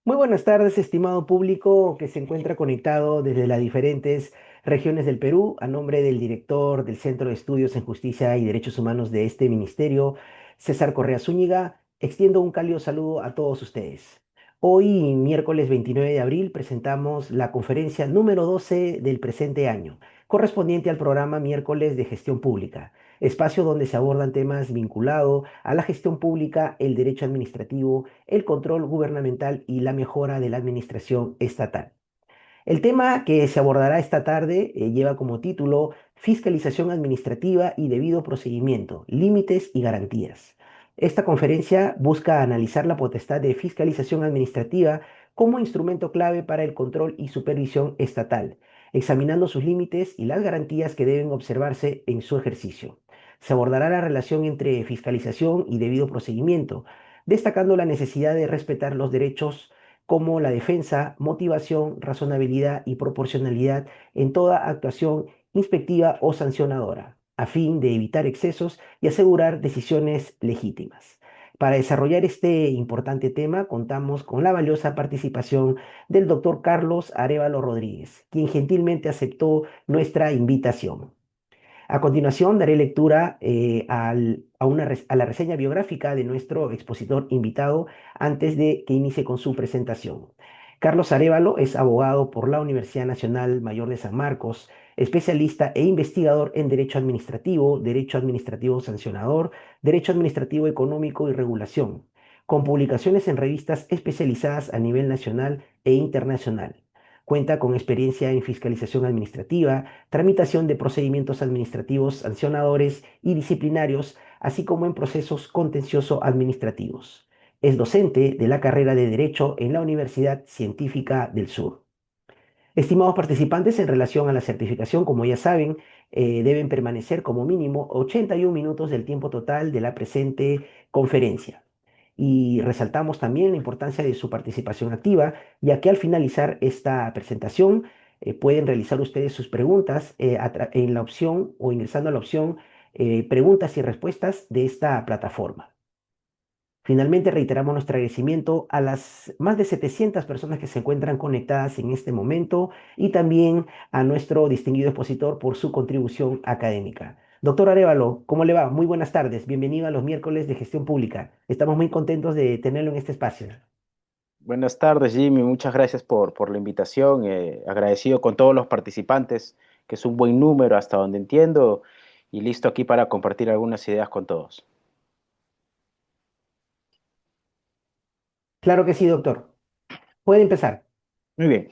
Muy buenas tardes, estimado público que se encuentra conectado desde las diferentes regiones del Perú. A nombre del director del Centro de Estudios en Justicia y Derechos Humanos de este ministerio, César Correa Zúñiga, extiendo un cálido saludo a todos ustedes. Hoy, miércoles 29 de abril, presentamos la conferencia número 12 del presente año, correspondiente al programa Miércoles de Gestión Pública, espacio donde se abordan temas vinculados a la gestión pública, el derecho administrativo, el control gubernamental y la mejora de la administración estatal. El tema que se abordará esta tarde lleva como título Fiscalización administrativa y debido procedimiento, límites y garantías. Esta conferencia busca analizar la potestad de fiscalización administrativa como instrumento clave para el control y supervisión estatal, examinando sus límites y las garantías que deben observarse en su ejercicio. Se abordará la relación entre fiscalización y debido procedimiento, destacando la necesidad de respetar los derechos como la defensa, motivación, razonabilidad y proporcionalidad en toda actuación inspectiva o sancionadora, a fin de evitar excesos y asegurar decisiones legítimas. Para desarrollar este importante tema, contamos con la valiosa participación del doctor Carlos Arévalo Rodríguez, quien gentilmente aceptó nuestra invitación. A continuación, daré lectura a la reseña biográfica de nuestro expositor invitado antes de que inicie con su presentación. Carlos Arévalo es abogado por la Universidad Nacional Mayor de San Marcos, especialista e investigador en Derecho Administrativo Sancionador, Derecho Administrativo Económico y Regulación, con publicaciones en revistas especializadas a nivel nacional e internacional. Cuenta con experiencia en fiscalización administrativa, tramitación de procedimientos administrativos sancionadores y disciplinarios, así como en procesos contencioso-administrativos. Es docente de la carrera de Derecho en la Universidad Científica del Sur. Estimados participantes, en relación a la certificación, como ya saben, deben permanecer como mínimo 81 minutos del tiempo total de la presente conferencia. Y resaltamos también la importancia de su participación activa, ya que al finalizar esta presentación pueden realizar ustedes sus preguntas en la opción o ingresando a la opción preguntas y respuestas de esta plataforma. Finalmente, reiteramos nuestro agradecimiento a las más de 700 personas que se encuentran conectadas en este momento y también a nuestro distinguido expositor por su contribución académica. Doctor Arévalo, ¿cómo le va? Muy buenas tardes. Bienvenido a los miércoles de gestión pública. Estamos muy contentos de tenerlo en este espacio. Buenas tardes, Jimmy. Muchas gracias por la invitación. Agradecido con todos los participantes, que es un buen número hasta donde entiendo, y listo aquí para compartir algunas ideas con todos. Claro que sí, doctor. Puede empezar. Muy bien.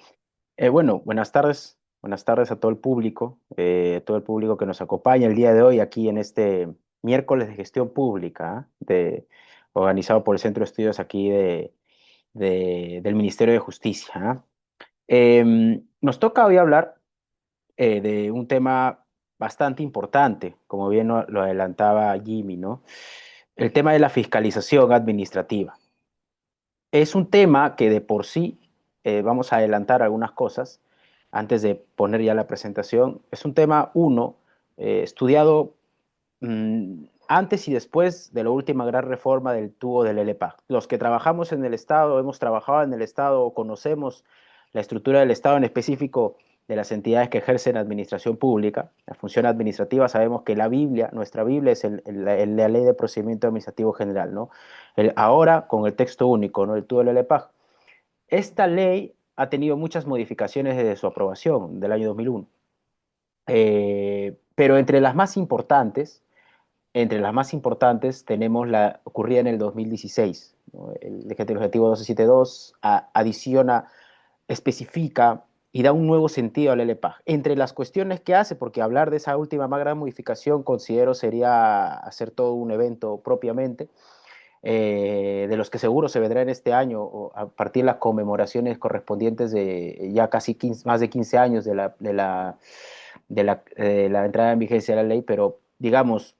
Bueno, buenas tardes a todo el público que nos acompaña el día de hoy aquí en este miércoles de gestión pública, organizado por el Centro de Estudios aquí del Ministerio de Justicia. Nos toca hoy hablar de un tema bastante importante, como bien lo adelantaba Jimmy, ¿no? El tema de la fiscalización administrativa. Es un tema que de por sí, vamos a adelantar algunas cosas antes de poner ya la presentación. Es un tema, estudiado antes y después de la última gran reforma del tubo del LPAC. Los que trabajamos en el Estado, hemos trabajado en el Estado o conocemos la estructura del Estado, en específico de las entidades que ejercen administración pública, la función administrativa, sabemos que la Biblia, nuestra Biblia es la Ley de Procedimiento Administrativo General, ¿no? Ahora con el texto único, ¿no? El tubo del LPAC. Esta ley ha tenido muchas modificaciones desde su aprobación del año 2001. Pero entre las más importantes tenemos la ocurrida en el 2016. ¿No? El decreto legislativo 1272 adiciona, especifica y da un nuevo sentido al LPAG. Entre las cuestiones que hace, porque hablar de esa última más gran modificación considero sería hacer todo un evento propiamente, de los que seguro se vendrá en este año a partir de las conmemoraciones correspondientes de ya casi 15, más de 15 años de la entrada en vigencia de la ley, pero digamos,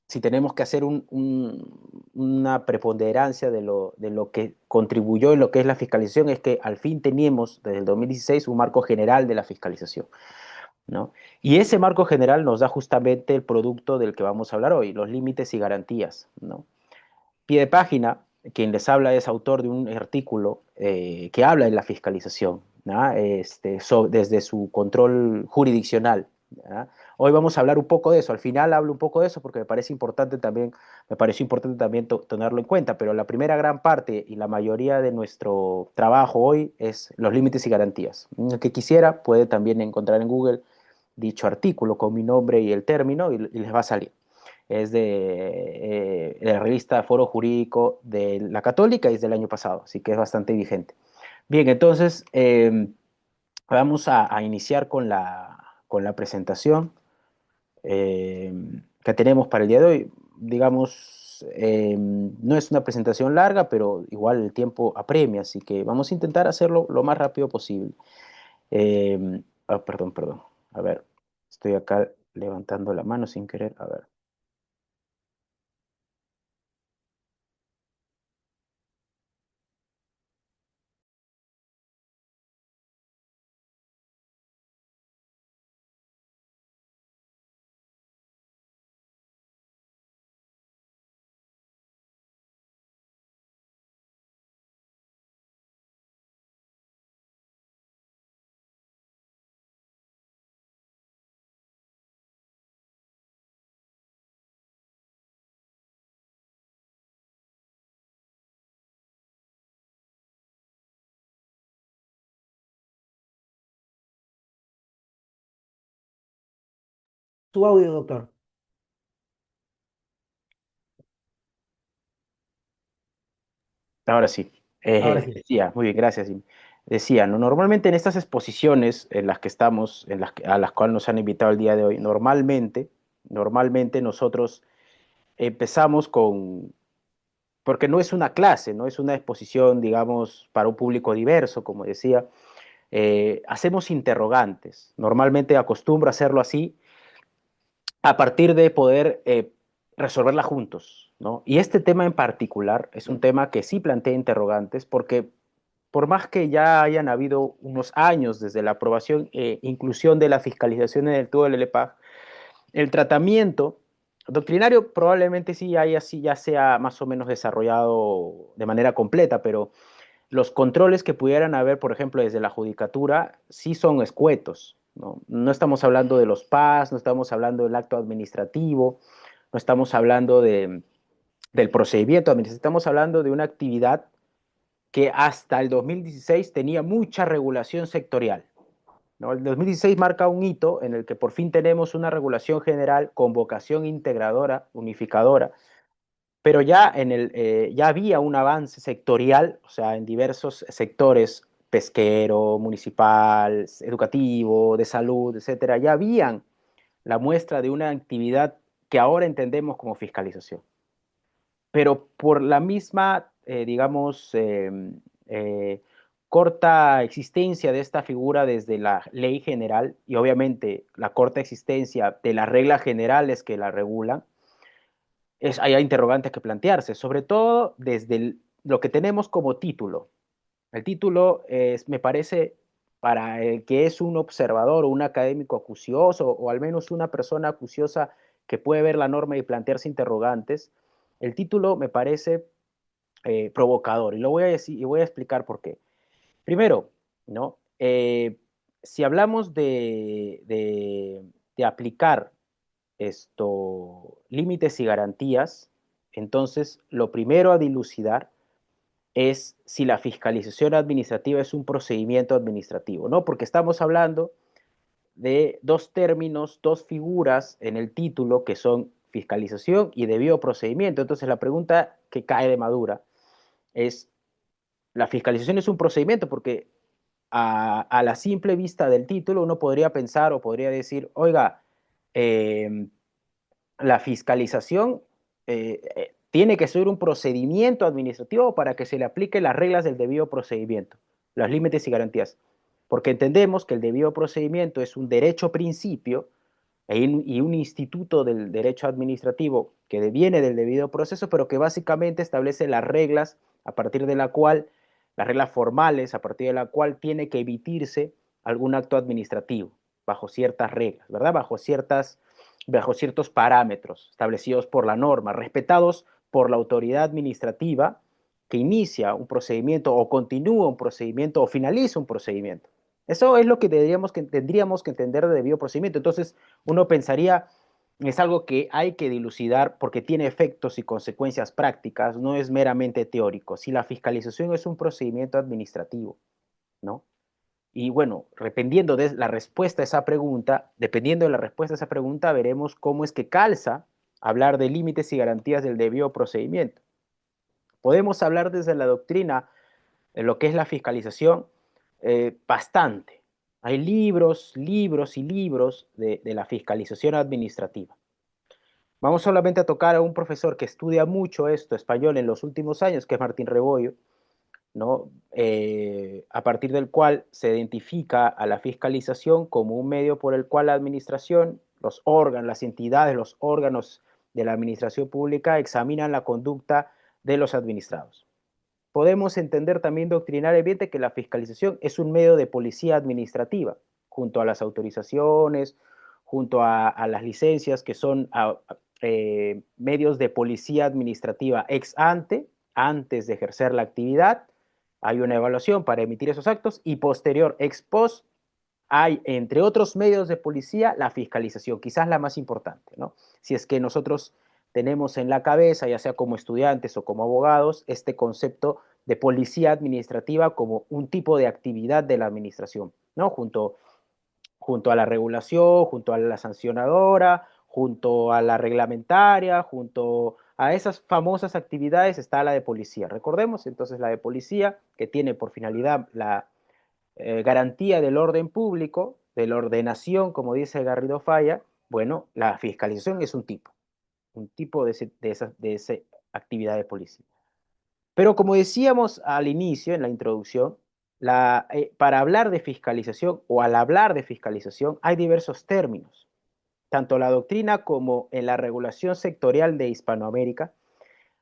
si tenemos que hacer una preponderancia de lo que contribuyó en lo que es la fiscalización, es que al fin teníamos desde el 2016 un marco general de la fiscalización, ¿no? Y ese marco general nos da justamente el producto del que vamos a hablar hoy, los límites y garantías, ¿no? Pie de página, quien les habla es autor de un artículo que habla de la fiscalización, ¿no? Desde su control jurisdiccional, ¿no? Hoy vamos a hablar un poco de eso. Al final hablo un poco de eso porque me pareció importante también tenerlo en cuenta, pero la primera gran parte y la mayoría de nuestro trabajo hoy es los límites y garantías. El que quisiera puede también encontrar en Google dicho artículo con mi nombre y el término y les va a salir. Es de la revista Foro Jurídico de la Católica y es del año pasado, así que es bastante vigente. Bien, entonces vamos a iniciar con la presentación eh, que tenemos para el día de hoy. Digamos, no es una presentación larga, pero igual el tiempo apremia, así que vamos a intentar hacerlo lo más rápido posible. Perdón, perdón. A ver, estoy acá levantando la mano sin querer. A ver. Su audio, doctor. Ahora sí. Ahora sí. Decía, muy bien, gracias. Decía, ¿no? Normalmente en estas exposiciones en las que estamos, a las cuales nos han invitado el día de hoy, normalmente nosotros empezamos porque no es una clase, no es una exposición, digamos, para un público diverso, como decía, hacemos interrogantes. Normalmente acostumbro a hacerlo así a partir de poder resolverla juntos, ¿no? Y este tema en particular es un tema que sí plantea interrogantes porque por más que ya hayan habido unos años desde la aprobación e inclusión de la fiscalización en el tubo del LEPAG, el tratamiento doctrinario probablemente sí ya sea más o menos desarrollado de manera completa, pero los controles que pudieran haber, por ejemplo, desde la judicatura, sí son escuetos, ¿no? No estamos hablando de los PAS, no estamos hablando del acto administrativo, no estamos hablando del procedimiento administrativo, estamos hablando de una actividad que hasta el 2016 tenía mucha regulación sectorial, ¿no? El 2016 marca un hito en el que por fin tenemos una regulación general con vocación integradora, unificadora, pero ya había un avance sectorial, o sea, en diversos sectores, pesquero, municipal, educativo, de salud, etcétera, ya habían la muestra de una actividad que ahora entendemos como fiscalización. Pero por la misma, digamos, eh, corta existencia de esta figura desde la ley general y obviamente la corta existencia de las reglas generales que la regulan, hay interrogantes que plantearse, sobre todo desde lo que tenemos como título. El título me parece para el que es un observador o un académico acucioso o al menos una persona acuciosa que puede ver la norma y plantearse interrogantes, el título me parece provocador y lo voy a decir y voy a explicar por qué. Primero, ¿no? Si hablamos de aplicar límites y garantías, entonces lo primero a dilucidar es si la fiscalización administrativa es un procedimiento administrativo, ¿no? Porque estamos hablando de dos términos, dos figuras en el título que son fiscalización y debido procedimiento. Entonces la pregunta que cae de madura es, ¿la fiscalización es un procedimiento? Porque a la simple vista del título uno podría pensar o podría decir, oiga, eh, la fiscalización tiene que ser un procedimiento administrativo para que se le aplique las reglas del debido procedimiento, los límites y garantías. Porque entendemos que el debido procedimiento es un derecho principio y un instituto del derecho administrativo que deviene del debido proceso, pero que básicamente establece las reglas a partir de la cual, las reglas formales, a partir de la cual tiene que emitirse algún acto administrativo, bajo ciertas reglas, ¿verdad? Bajo ciertos parámetros establecidos por la norma, respetados por la autoridad administrativa que inicia un procedimiento o continúa un procedimiento o finaliza un procedimiento. Eso es lo que tendríamos que entender de debido procedimiento. Entonces, uno pensaría, es algo que hay que dilucidar porque tiene efectos y consecuencias prácticas, no es meramente teórico. Si la fiscalización es un procedimiento administrativo, ¿no? Y bueno, dependiendo de la respuesta a esa pregunta, veremos cómo es que calza hablar de límites y garantías del debido procedimiento. Podemos hablar desde la doctrina de lo que es la fiscalización bastante. Hay libros, libros y libros de la fiscalización administrativa. Vamos solamente a tocar a un profesor que estudia mucho esto, español, en los últimos años, que es Martín Rebollo, ¿no? A partir del cual se identifica a la fiscalización como un medio por el cual la administración, los órganos, las entidades, los órganos de la administración pública examinan la conducta de los administrados. Podemos entender también doctrinariamente que la fiscalización es un medio de policía administrativa, junto a las autorizaciones, junto a las licencias, que son medios de policía administrativa ex ante, antes de ejercer la actividad, hay una evaluación para emitir esos actos, y posterior, ex post, hay, entre otros medios de policía, la fiscalización, quizás la más importante, ¿no? Si es que nosotros tenemos en la cabeza, ya sea como estudiantes o como abogados, este concepto de policía administrativa como un tipo de actividad de la administración, ¿no? Junto a la regulación, junto a la sancionadora, junto a la reglamentaria, junto a esas famosas actividades está la de policía. Recordemos entonces la de policía, que tiene por finalidad la garantía del orden público, de la ordenación, como dice Garrido Falla. Bueno, la fiscalización es un tipo de esa actividad de policía. Pero como decíamos al inicio, en la introducción, para hablar de fiscalización o al hablar de fiscalización hay diversos términos. Tanto la doctrina como en la regulación sectorial de Hispanoamérica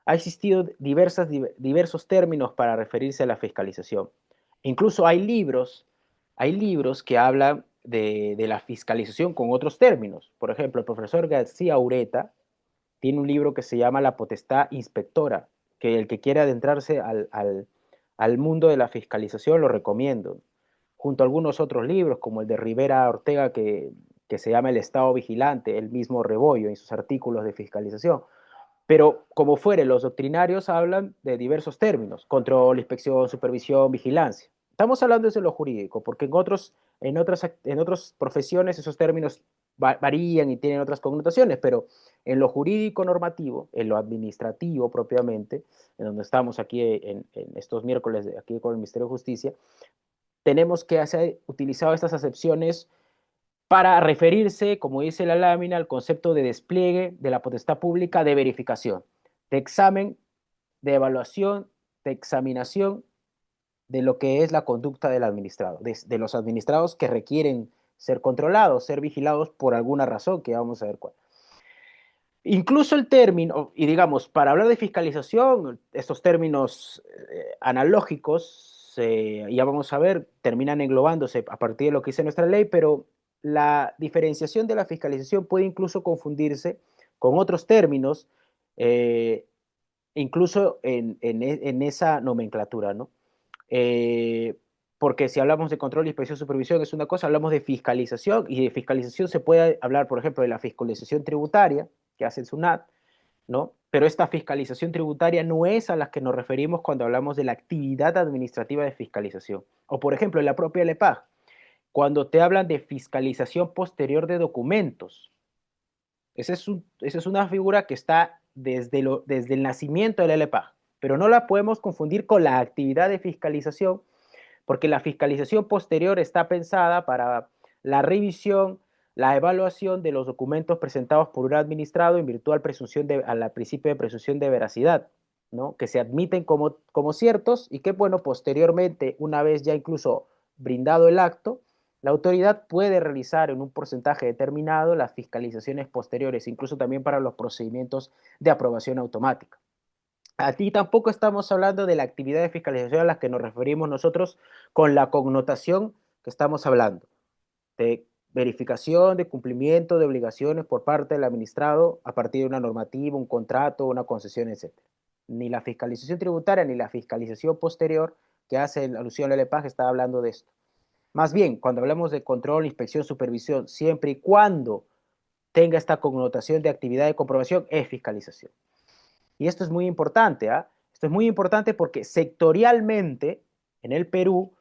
ha existido diversos términos para referirse a la fiscalización. Incluso hay libros que hablan de la fiscalización con otros términos. Por ejemplo, el profesor García Ureta tiene un libro que se llama La potestad inspectora, que el que quiera adentrarse al mundo de la fiscalización lo recomiendo, junto a algunos otros libros, como el de Rivera Ortega, que se llama El Estado Vigilante, el mismo Rebollo en sus artículos de fiscalización. Pero como fuere, los doctrinarios hablan de diversos términos: control, inspección, supervisión, vigilancia. Estamos hablando de lo jurídico, porque en otras profesiones esos términos varían y tienen otras connotaciones, pero en lo jurídico normativo, en lo administrativo propiamente, en donde estamos aquí en estos miércoles, aquí con el Ministerio de Justicia, tenemos que hacer utilizado estas acepciones para referirse, como dice la lámina, al concepto de despliegue de la potestad pública de verificación, de examen, de evaluación, de examinación de lo que es la conducta del administrado, de los administrados que requieren ser controlados, ser vigilados por alguna razón, que vamos a ver cuál. Incluso el término, y digamos, para hablar de fiscalización, estos términos analógicos, ya vamos a ver, terminan englobándose a partir de lo que dice nuestra ley, pero la diferenciación de la fiscalización puede incluso confundirse con otros términos, eh, incluso en esa nomenclatura, ¿no? Eh, Porque si hablamos de control, inspección, supervisión es una cosa, hablamos de fiscalización, y de fiscalización se puede hablar, por ejemplo, de la fiscalización tributaria que hace el SUNAT, ¿no? Pero esta fiscalización tributaria no es a la que nos referimos cuando hablamos de la actividad administrativa de fiscalización. O, por ejemplo, en la propia LEPAG, cuando te hablan de fiscalización posterior de documentos. Esa es una figura que está desde el nacimiento de la LEPAG, pero no la podemos confundir con la actividad de fiscalización, porque la fiscalización posterior está pensada para la revisión, la evaluación de los documentos presentados por un administrado en virtud al principio de presunción de veracidad, ¿no? Que se admiten como ciertos y que, bueno, posteriormente, una vez ya incluso brindado el acto, la autoridad puede realizar en un porcentaje determinado las fiscalizaciones posteriores, incluso también para los procedimientos de aprobación automática. Aquí tampoco estamos hablando de la actividad de fiscalización a la que nos referimos nosotros con la connotación que estamos hablando, de verificación, de cumplimiento de obligaciones por parte del administrado a partir de una normativa, un contrato, una concesión, etc. ni la fiscalización tributaria ni la fiscalización posterior que hace alusión al LEPAJ está hablando de esto. Más bien, cuando hablamos de control, inspección, supervisión, siempre y cuando tenga esta connotación de actividad de comprobación, es fiscalización. Y esto es muy importante, ¿ah? Esto es muy importante porque sectorialmente en el Perú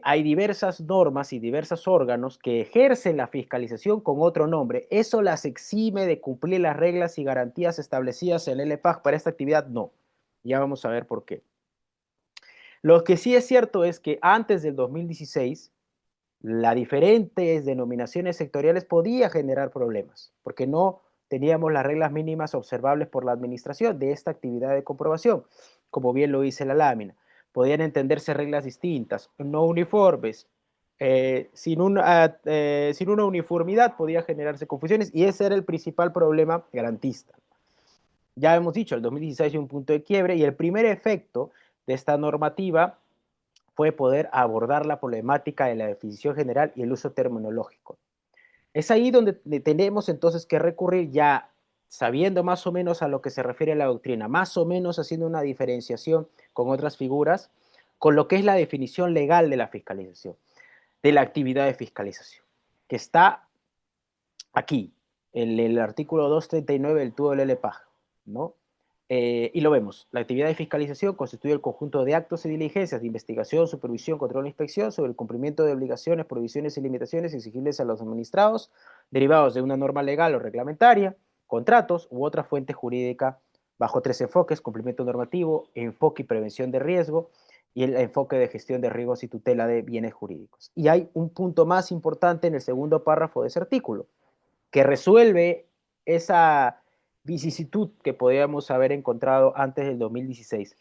hay diversas normas y diversos órganos que ejercen la fiscalización con otro nombre. ¿Eso las exime de cumplir las reglas y garantías establecidas en el LEPAJ para esta actividad? No. Ya vamos a ver por qué. Lo que sí es cierto es que antes del 2016, las diferentes denominaciones sectoriales podía generar problemas, porque no teníamos las reglas mínimas observables por la administración de esta actividad de comprobación, como bien lo dice la lámina. Podían entenderse reglas distintas, no uniformes, sin una uniformidad podía generarse confusiones y ese era el principal problema garantista. Ya hemos dicho, el 2016 es un punto de quiebre y el primer efecto de esta normativa fue poder abordar la problemática de la definición general y el uso terminológico. Es ahí donde tenemos entonces que recurrir ya sabiendo más o menos a lo que se refiere la doctrina, más o menos haciendo una diferenciación con otras figuras, con lo que es la definición legal de la fiscalización, de la actividad de fiscalización, que está aquí, en el artículo 239 del TUDO del LPAJ, ¿no? Y lo vemos. La actividad de fiscalización constituye el conjunto de actos y diligencias de investigación, supervisión, control e inspección sobre el cumplimiento de obligaciones, prohibiciones y limitaciones exigibles a los administrados, derivados de una norma legal o reglamentaria, contratos u otra fuente jurídica bajo tres enfoques: cumplimiento normativo, enfoque y prevención de riesgo, y el enfoque de gestión de riesgos y tutela de bienes jurídicos. Y hay un punto más importante en el segundo párrafo de ese artículo, que resuelve esa vicisitud que podríamos haber encontrado antes del 2016.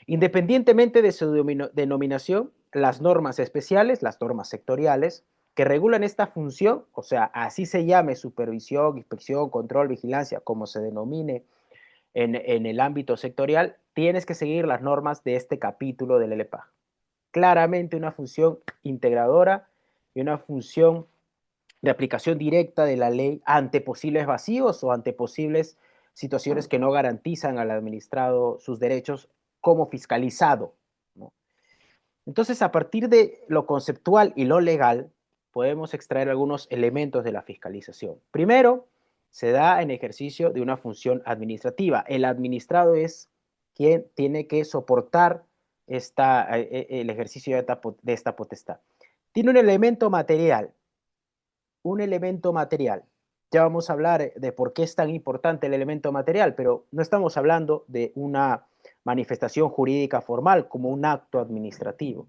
Independientemente de su denominación, las normas especiales, las normas sectoriales, que regulan esta función, o sea, así se llame supervisión, inspección, control, vigilancia, como se denomine en el ámbito sectorial, tienes que seguir las normas de este capítulo del LPA. Claramente una función integradora y una función de aplicación directa de la ley ante posibles vacíos o ante posibles situaciones que no garantizan al administrado sus derechos como fiscalizado, ¿no? Entonces, a partir de lo conceptual y lo legal, podemos extraer algunos elementos de la fiscalización. Primero, se da en ejercicio de una función administrativa. El administrado es quien tiene que soportar el ejercicio de esta potestad. Tiene un elemento material. Ya vamos a hablar de por qué es tan importante el elemento material, pero no estamos hablando de una manifestación jurídica formal como un acto administrativo,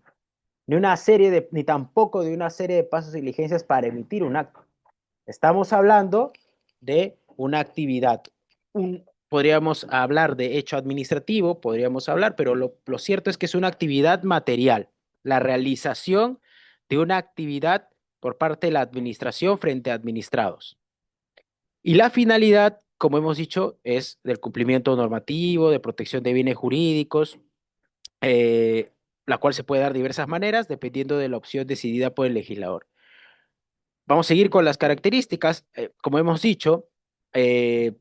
ni tampoco de una serie de pasos y diligencias para emitir un acto. Estamos hablando de una actividad. Podríamos hablar de hecho administrativo, podríamos hablar, pero lo cierto es que es una actividad material, la realización de una actividad por parte de la administración frente a administrados. Y la finalidad, como hemos dicho, es del cumplimiento normativo, de protección de bienes jurídicos, eh, la cual se puede dar de diversas maneras dependiendo de la opción decidida por el legislador. Vamos a seguir con las características. Como hemos dicho, eh,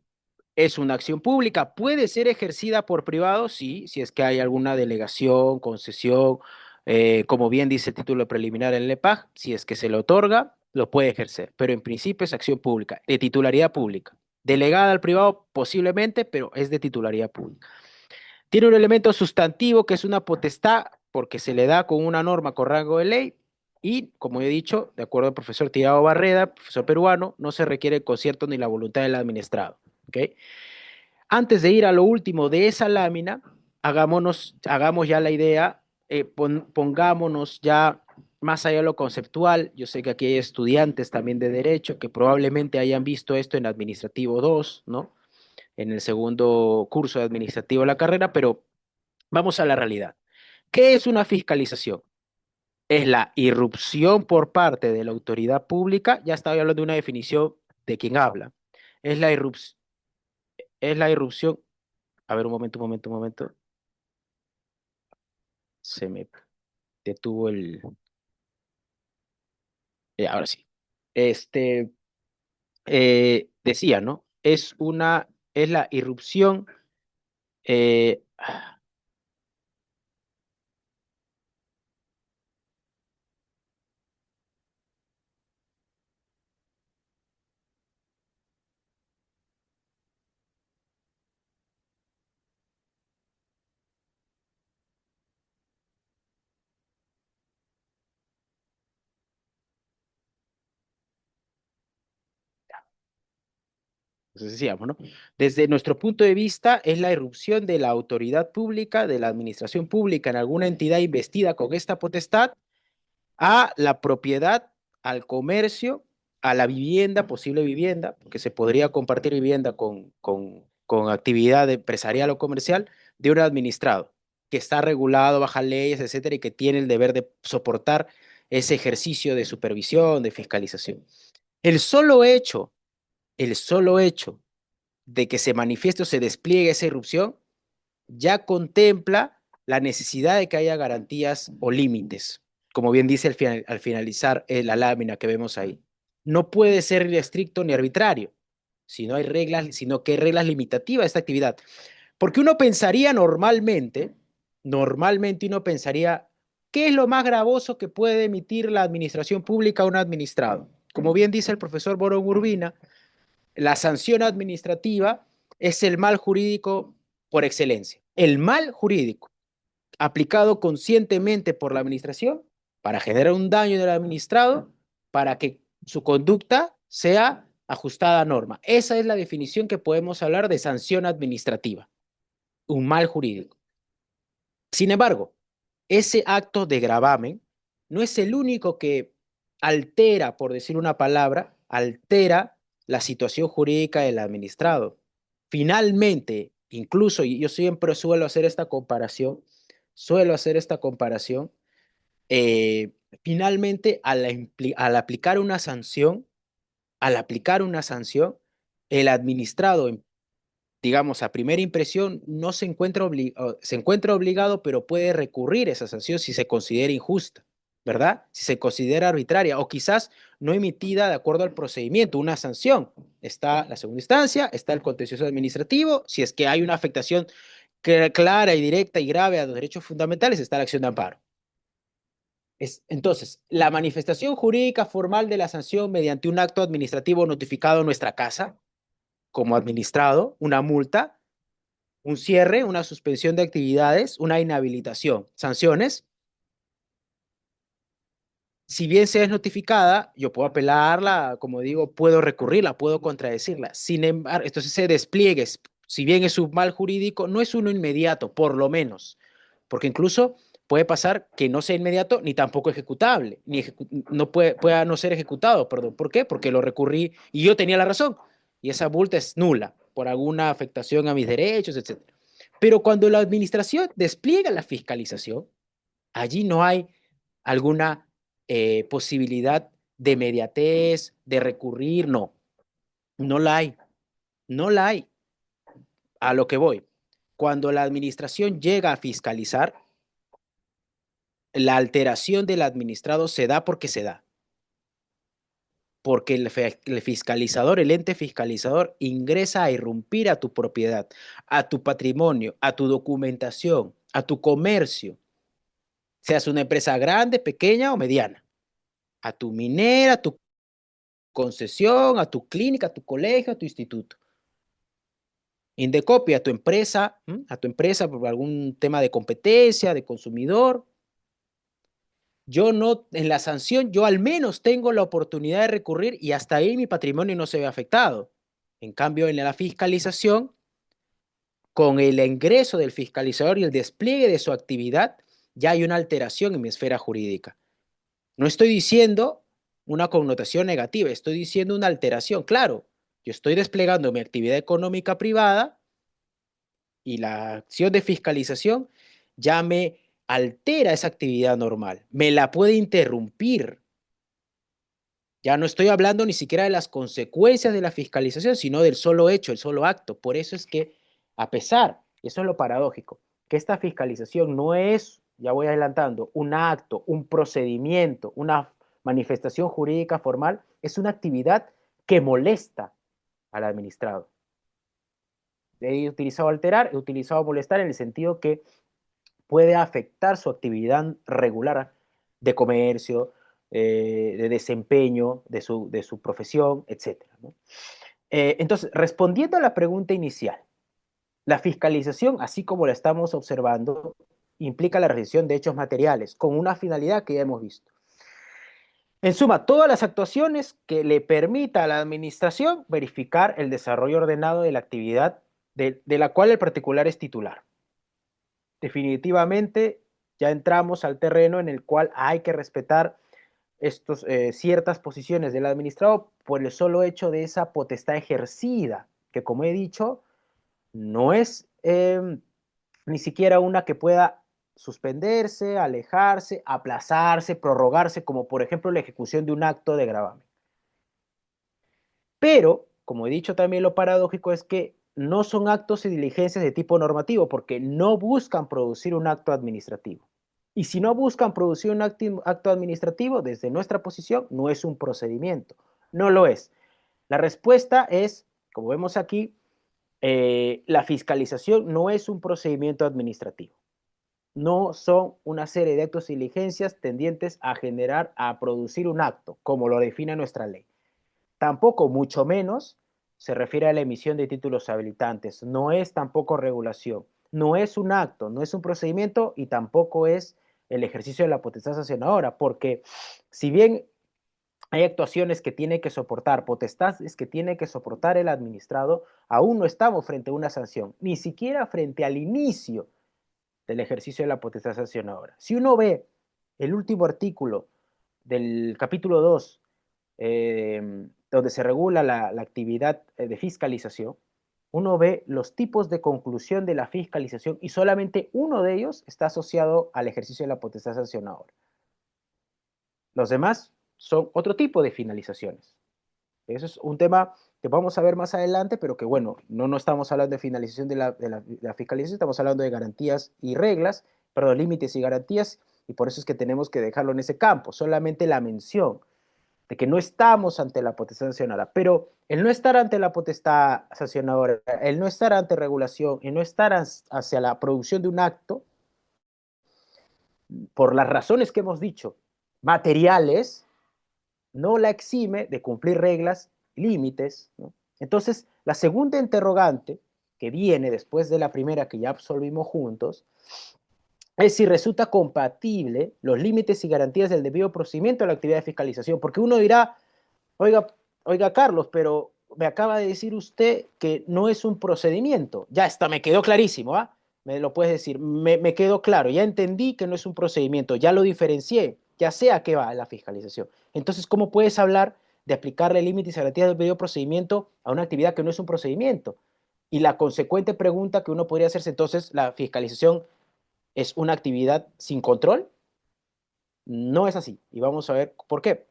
es una acción pública. ¿Puede ser ejercida por privados? Sí, si es que hay alguna delegación, concesión, como bien dice el título preliminar en el EPAG, si es que se le otorga, lo puede ejercer, pero en principio es acción pública, de titularidad pública. Delegada al privado posiblemente, pero es de titularidad pública. Tiene un elemento sustantivo que es una potestad porque se le da con una norma con rango de ley y, como he dicho, de acuerdo al profesor Tirado Barreda, profesor peruano, no se requiere el concierto ni la voluntad del administrado. ¿Okay? Antes de ir a lo último de esa lámina, hagamos ya la idea, pongámonos ya más allá de lo conceptual. Yo sé que aquí hay estudiantes también de Derecho que probablemente hayan visto esto en Administrativo 2, ¿no? En el segundo curso de Administrativo de la carrera, pero vamos a la realidad. ¿Qué es una fiscalización? Es la irrupción por parte de la autoridad pública, ya estaba hablando de una definición de quien habla, es la irrupción, a ver, un momento, se me detuvo ahora sí. Este, decía, ¿no? Es la irrupción Eh, Entonces decíamos, ¿no? Desde nuestro punto de vista, es la irrupción de la autoridad pública, de la administración pública en alguna entidad investida con esta potestad, a la propiedad, al comercio, a la vivienda, posible vivienda, porque se podría compartir vivienda con actividad empresarial o comercial de un administrado, que está regulado bajo leyes, etcétera, y que tiene el deber de soportar ese ejercicio de supervisión, de fiscalización. El solo hecho, el solo hecho de que se manifieste o se despliegue esa irrupción ya contempla la necesidad de que haya garantías o límites, como bien dice al finalizar la lámina que vemos ahí. No puede ser ni estricto ni arbitrario, si no hay reglas, sino que hay reglas limitativas de esta actividad. Porque uno pensaría normalmente uno pensaría, ¿qué es lo más gravoso que puede emitir la administración pública a un administrado? Como bien dice el profesor Borón Urbina, la sanción administrativa es el mal jurídico por excelencia. El mal jurídico aplicado conscientemente por la administración para generar un daño en el administrado, para que su conducta sea ajustada a norma. Esa es la definición que podemos hablar de sanción administrativa, un mal jurídico. Sin embargo, ese acto de gravamen no es el único que altera, por decir una palabra, altera la situación jurídica del administrado. Finalmente, incluso, y yo siempre suelo hacer esta comparación, eh, finalmente al aplicar una sanción, el administrado digamos, a primera impresión, no se encuentra obligado, pero puede recurrir a esa sanción si se considera injusta, ¿verdad? Si se considera arbitraria o quizás no emitida de acuerdo al procedimiento, una sanción. Está la segunda instancia, está el contencioso administrativo, si es que hay una afectación clara y directa y grave a los derechos fundamentales, está la acción de amparo. Entonces, la manifestación jurídica formal de la sanción mediante un acto administrativo notificado en nuestra casa, como administrado, una multa, un cierre, una suspensión de actividades, una inhabilitación, sanciones. Si bien se es notificada, yo puedo apelarla, como digo, puedo recurrirla, puedo contradecirla. Sin embargo, entonces ese despliegue, si bien es un mal jurídico, no es uno inmediato, por lo menos, porque incluso puede pasar que no sea inmediato ni tampoco ejecutable, ni no pueda no ser ejecutado, perdón. ¿Por qué? Porque lo recurrí y yo tenía la razón y esa multa es nula por alguna afectación a mis derechos, etcétera. Pero cuando la administración despliega la fiscalización, allí no hay alguna posibilidad de inmediatez, de recurrir, no, no la hay, no la hay. A lo que voy, cuando la administración llega a fiscalizar, la alteración del administrado se da porque se da, porque el fiscalizador, el ente fiscalizador, ingresa a irrumpir a tu propiedad, a tu patrimonio, a tu documentación, a tu comercio, seas una empresa grande, pequeña o mediana, a tu minera, a tu concesión, a tu clínica, a tu colegio, a tu instituto. Indecopia a tu empresa por algún tema de competencia, de consumidor. Yo no, en la sanción, yo al menos tengo la oportunidad de recurrir y hasta ahí mi patrimonio no se ve afectado. En cambio, en la fiscalización, con el ingreso del fiscalizador y el despliegue de su actividad, ya hay una alteración en mi esfera jurídica. No estoy diciendo una connotación negativa, estoy diciendo una alteración. Claro, yo estoy desplegando mi actividad económica privada y la acción de fiscalización ya me altera esa actividad normal, me la puede interrumpir. Ya no estoy hablando ni siquiera de las consecuencias de la fiscalización, sino del solo hecho, el solo acto. Por eso es que, a pesar, y eso es lo paradójico, que esta fiscalización no es, ya voy adelantando, un acto, un procedimiento, una manifestación jurídica formal, es una actividad que molesta al administrado. He utilizado alterar, he utilizado molestar en el sentido que puede afectar su actividad regular de comercio, de desempeño, de su profesión, etcétera, ¿no? Entonces, respondiendo a la pregunta inicial, la fiscalización, así como la estamos observando, implica la revisión de hechos materiales con una finalidad que ya hemos visto. En suma, todas las actuaciones que le permita a la administración verificar el desarrollo ordenado de la actividad de la cual el particular es titular. Definitivamente ya entramos al terreno en el cual hay que respetar ciertas posiciones del administrado por el solo hecho de esa potestad ejercida, que como he dicho, no es ni siquiera una que pueda suspenderse, alejarse, aplazarse, prorrogarse, como por ejemplo la ejecución de un acto de gravamen. Pero, como he dicho también, lo paradójico es que no son actos y diligencias de tipo normativo porque no buscan producir un acto administrativo. Y si no buscan producir un acto administrativo, desde nuestra posición, no es un procedimiento. No lo es. La respuesta es, como vemos aquí, la fiscalización no es un procedimiento administrativo. No son una serie de actos y diligencias tendientes a generar, a producir un acto, como lo define nuestra ley. Tampoco, mucho menos, se refiere a la emisión de títulos habilitantes. No es tampoco regulación. No es un acto, no es un procedimiento y tampoco es el ejercicio de la potestad sancionadora, porque si bien hay actuaciones que tiene que soportar, potestades que tiene que soportar el administrado, aún no estamos frente a una sanción, ni siquiera frente al inicio del ejercicio de la potestad sancionadora. Si uno ve el último artículo del capítulo 2, donde se regula la actividad de fiscalización, uno ve los tipos de conclusión de la fiscalización y solamente uno de ellos está asociado al ejercicio de la potestad sancionadora. Los demás son otro tipo de finalizaciones. Eso es un tema que vamos a ver más adelante, pero que bueno, no estamos hablando de finalización de la fiscalización, estamos hablando de garantías y reglas, perdón, límites y garantías, y por eso es que tenemos que dejarlo en ese campo, solamente la mención de que no estamos ante la potestad sancionadora, pero el no estar ante la potestad sancionadora, el no estar ante regulación, el no estar hacia la producción de un acto, por las razones que hemos dicho, materiales, no la exime de cumplir reglas, límites, ¿no? Entonces, la segunda interrogante, que viene después de la primera que ya absolvimos juntos, es si resulta compatible los límites y garantías del debido procedimiento de la actividad de fiscalización, porque uno dirá, oiga, oiga Carlos, pero me acaba de decir usted que no es un procedimiento. Ya está, me quedó clarísimo, ¿ah? Me lo puedes decir, me quedó claro, ya entendí que no es un procedimiento, ya lo diferencié, ya sé a qué va la fiscalización. Entonces, ¿cómo puedes hablar de aplicarle límites y garantías del debido procedimiento a una actividad que no es un procedimiento? Y la consecuente pregunta que uno podría hacerse entonces, ¿la fiscalización es una actividad sin control? No es así. Y vamos a ver por qué.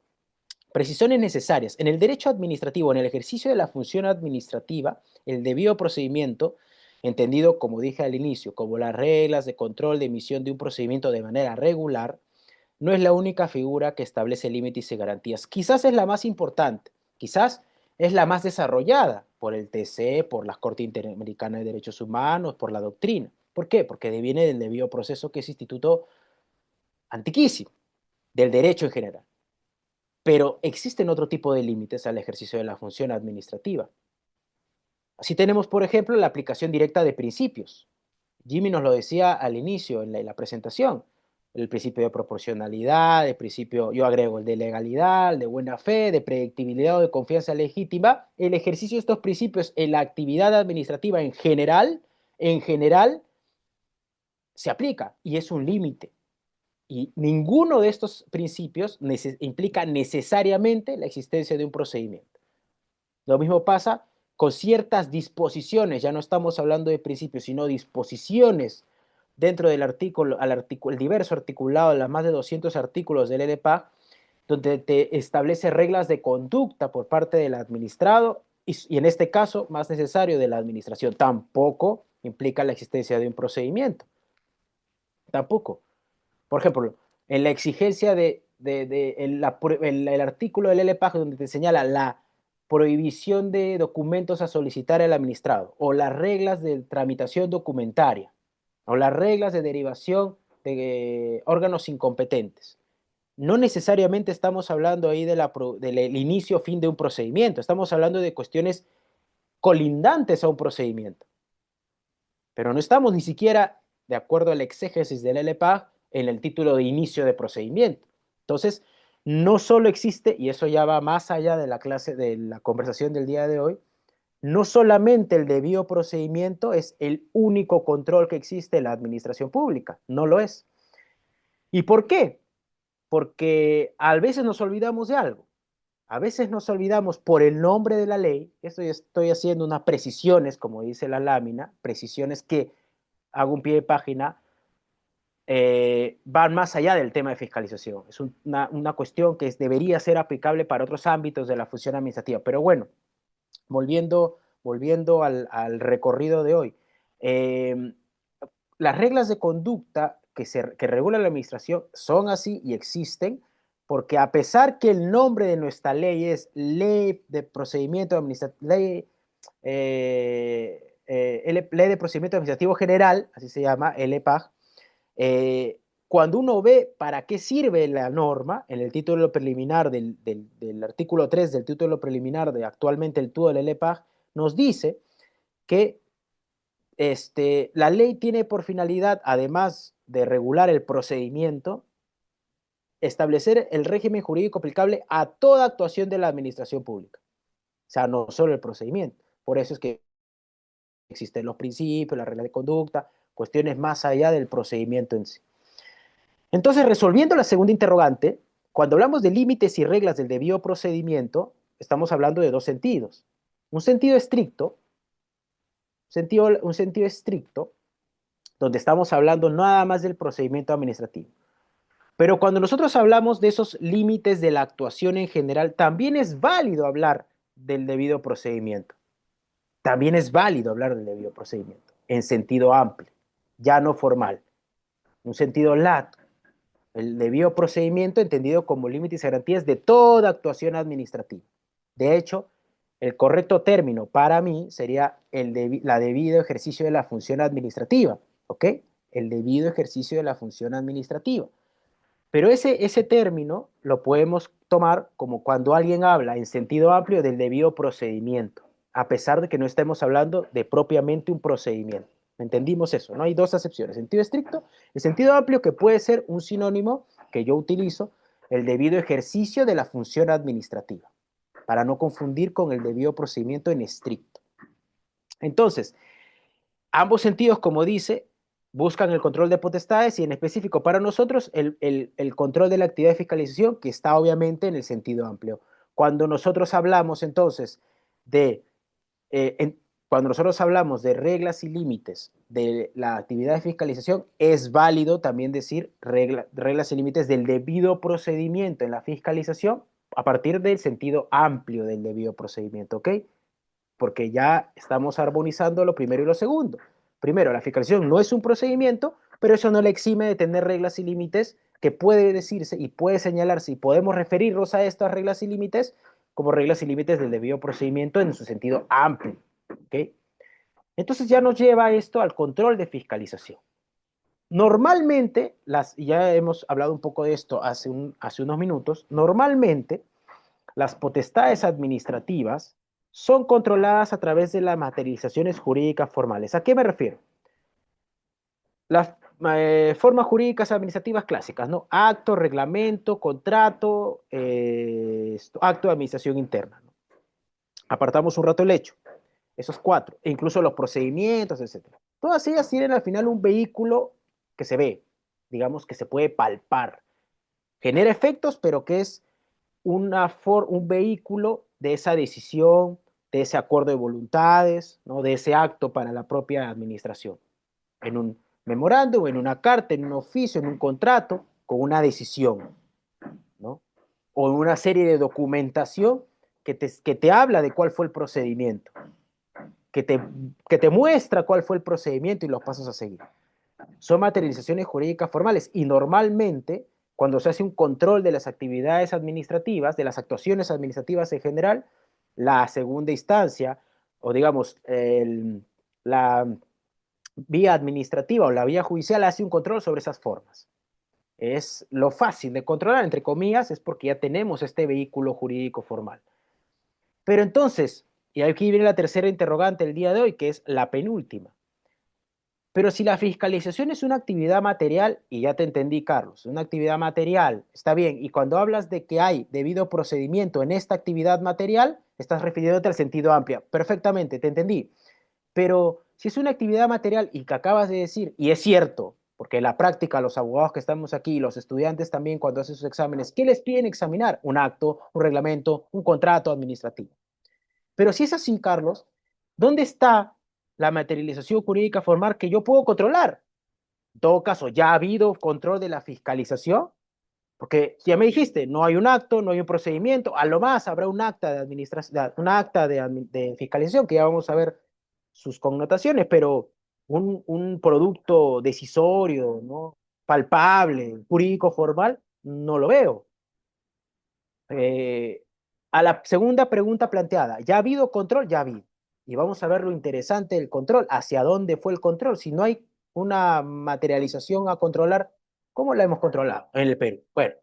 Precisiones necesarias. En el derecho administrativo, en el ejercicio de la función administrativa, el debido procedimiento, entendido, como dije al inicio, como las reglas de control de emisión de un procedimiento de manera regular, no es la única figura que establece límites y garantías. Quizás es la más importante, quizás es la más desarrollada por el TC, por la Corte Interamericana de Derechos Humanos, por la doctrina. ¿Por qué? Porque deviene del debido proceso, que es instituto antiquísimo, del derecho en general. Pero existen otro tipo de límites al ejercicio de la función administrativa. Así tenemos, por ejemplo, la aplicación directa de principios. Jimmy nos lo decía al inicio, en la presentación. El principio de proporcionalidad, el principio, yo agrego el de legalidad, el de buena fe, de predictibilidad o de confianza legítima. El ejercicio de estos principios en la actividad administrativa en general, se aplica y es un límite. Y ninguno de estos principios implica necesariamente la existencia de un procedimiento. Lo mismo pasa con ciertas disposiciones, ya no estamos hablando de principios, sino disposiciones dentro del artículo, el diverso articulado de las más de 200 artículos del LPA, donde te establece reglas de conducta por parte del administrado y en este caso, más necesario, de la administración. Tampoco implica la existencia de un procedimiento. Tampoco. Por ejemplo, en la exigencia el artículo del LPAG donde te señala prohibición de documentos a solicitar el administrado, o las reglas de tramitación documentaria, o las reglas de derivación de órganos incompetentes. No necesariamente estamos hablando ahí del inicio o fin de un procedimiento, estamos hablando de cuestiones colindantes a un procedimiento, pero no estamos ni siquiera, de acuerdo al exégesis del LPAG, en el título de inicio de procedimiento. Entonces, no solo existe, y eso ya va más allá de la clase, de la conversación del día de hoy, no solamente el debido procedimiento es el único control que existe en la administración pública, no lo es. ¿Y por qué? Porque a veces nos olvidamos de algo. A veces nos olvidamos por el nombre de la ley, esto ya estoy haciendo unas precisiones, como dice la lámina, precisiones que hago un pie de página, van más allá del tema de fiscalización. Es una cuestión que debería ser aplicable para otros ámbitos de la función administrativa. Pero bueno, volviendo al recorrido de hoy. Las reglas de conducta que regula la administración son así y existen porque a pesar que el nombre de nuestra ley es Ley de Procedimiento Administrativo, Ley de Procedimiento Administrativo General, así se llama, LPAG, cuando uno ve para qué sirve la norma, en el título preliminar del artículo 3 del título preliminar de actualmente el TUDO del LPAG, nos dice que la ley tiene por finalidad, además de regular el procedimiento, establecer el régimen jurídico aplicable a toda actuación de la administración pública. O sea, no solo el procedimiento. Por eso es que existen los principios, la regla de conducta, cuestiones más allá del procedimiento en sí. Entonces, resolviendo la segunda interrogante, cuando hablamos de límites y reglas del debido procedimiento, estamos hablando de dos sentidos. Un sentido estricto, un sentido estricto, donde estamos hablando nada más del procedimiento administrativo. Pero cuando nosotros hablamos de esos límites de la actuación en general, también es válido hablar del debido procedimiento. También es válido hablar del debido procedimiento, en sentido amplio, ya no formal, un sentido lato. El debido procedimiento entendido como límites y garantías de toda actuación administrativa. De hecho, el correcto término para mí sería la debido ejercicio de la función administrativa, ¿ok? El debido ejercicio de la función administrativa. Pero ese término lo podemos tomar como cuando alguien habla en sentido amplio del debido procedimiento, a pesar de que no estemos hablando de propiamente un procedimiento. ¿Entendimos eso? No hay dos acepciones. Sentido estricto, el sentido amplio que puede ser un sinónimo que yo utilizo, el debido ejercicio de la función administrativa, para no confundir con el debido procedimiento en estricto. Entonces, ambos sentidos, como dice, buscan el control de potestades y en específico para nosotros el control de la actividad de fiscalización que está obviamente en el sentido amplio. Cuando nosotros hablamos entonces de, cuando nosotros hablamos de reglas y límites de la actividad de fiscalización, es válido también decir reglas y límites del debido procedimiento en la fiscalización a partir del sentido amplio del debido procedimiento, ¿ok? Porque ya estamos armonizando lo primero y lo segundo. Primero, la fiscalización no es un procedimiento, pero eso no le exime de tener reglas y límites que puede decirse y puede señalarse y podemos referirnos a estas reglas y límites como reglas y límites del debido procedimiento en su sentido amplio. ¿Okay? Entonces ya nos lleva esto al control de fiscalización. Normalmente, ya hemos hablado un poco de esto hace unos minutos, normalmente las potestades administrativas son controladas a través de las materializaciones jurídicas formales. ¿A qué me refiero? Las formas jurídicas administrativas clásicas, ¿no? Acto, reglamento, contrato, acto de administración interna, ¿no? Apartamos un rato el hecho, esos cuatro, e incluso los procedimientos, etcétera. Todas ellas tienen al final un vehículo que se ve, digamos que se puede palpar. Genera efectos, pero que es un vehículo de esa decisión, de ese acuerdo de voluntades, ¿no? De ese acto para la propia administración. En un memorándum, en una carta, en un oficio, en un contrato, con una decisión, ¿no? O en una serie de documentación que te habla de cuál fue el procedimiento, que te, que te muestra cuál fue el procedimiento y los pasos a seguir. Son materializaciones jurídicas formales y normalmente cuando se hace un control de las actividades administrativas, de las actuaciones administrativas en general, la segunda instancia, o digamos, la vía administrativa o la vía judicial hace un control sobre esas formas. Es lo fácil de controlar, entre comillas, es porque ya tenemos este vehículo jurídico formal. Pero entonces, y aquí viene la tercera interrogante del día de hoy, que es la penúltima. Pero si la fiscalización es una actividad material, y ya te entendí, Carlos, una actividad material, está bien, y cuando hablas de que hay debido procedimiento en esta actividad material, estás refiriéndote al sentido amplio. Perfectamente, te entendí. Pero si es una actividad material y que acabas de decir, y es cierto, porque en la práctica los abogados que estamos aquí, los estudiantes también cuando hacen sus exámenes, ¿qué les piden examinar? Un acto, un reglamento, un contrato administrativo. Pero si es así, Carlos, ¿dónde está la materialización jurídica formal que yo puedo controlar? En todo caso, ¿ya ha habido control de la fiscalización? Porque ya me dijiste, no hay un acto, no hay un procedimiento, a lo más habrá un acta de administración, un acta de fiscalización, que ya vamos a ver sus connotaciones, pero un producto decisorio, ¿no? Palpable, jurídico formal, no lo veo. Eh, a la segunda pregunta planteada, ¿ya ha habido control? Ya ha habido. Y vamos a ver lo interesante del control, hacia dónde fue el control. Si no hay una materialización a controlar, ¿cómo la hemos controlado en el Perú? Bueno,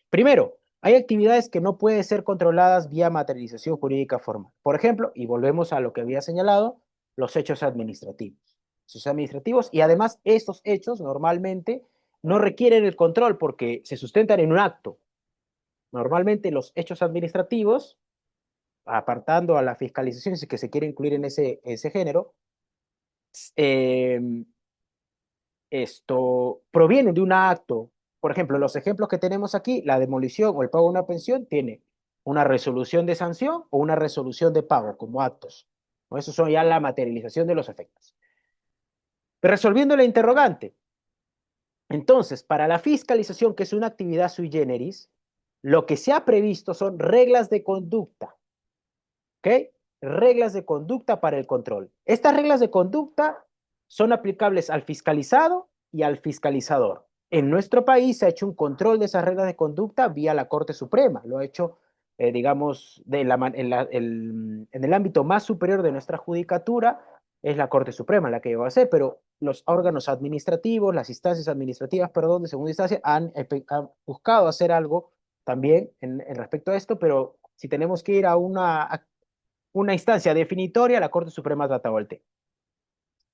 primero, hay actividades que no pueden ser controladas vía materialización jurídica formal. Por ejemplo, y volvemos a lo que había señalado, los hechos administrativos. Hechos administrativos y además estos hechos normalmente no requieren el control porque se sustentan en un acto. Normalmente los hechos administrativos, apartando a la fiscalización, si es que se quiere incluir en ese género, eh, esto proviene de un acto. Por ejemplo, los ejemplos que tenemos aquí, la demolición o el pago de una pensión, tiene una resolución de sanción o una resolución de pago como actos. ¿No? Eso son ya la materialización de los efectos. Resolviendo la interrogante, entonces, para la fiscalización, que es una actividad sui generis, lo que se ha previsto son reglas de conducta. ¿Ok? Reglas de conducta para el control. Estas reglas de conducta son aplicables al fiscalizado y al fiscalizador. En nuestro país se ha hecho un control de esas reglas de conducta vía la Corte Suprema. Lo ha hecho, digamos, en el ámbito más superior de nuestra judicatura, es la Corte Suprema la que va a hacer, pero los órganos administrativos, las instancias administrativas, perdón, de segunda instancia, han buscado hacer algo también en respecto a esto, pero si tenemos que ir a una instancia definitoria, la Corte Suprema ha tratado el tema.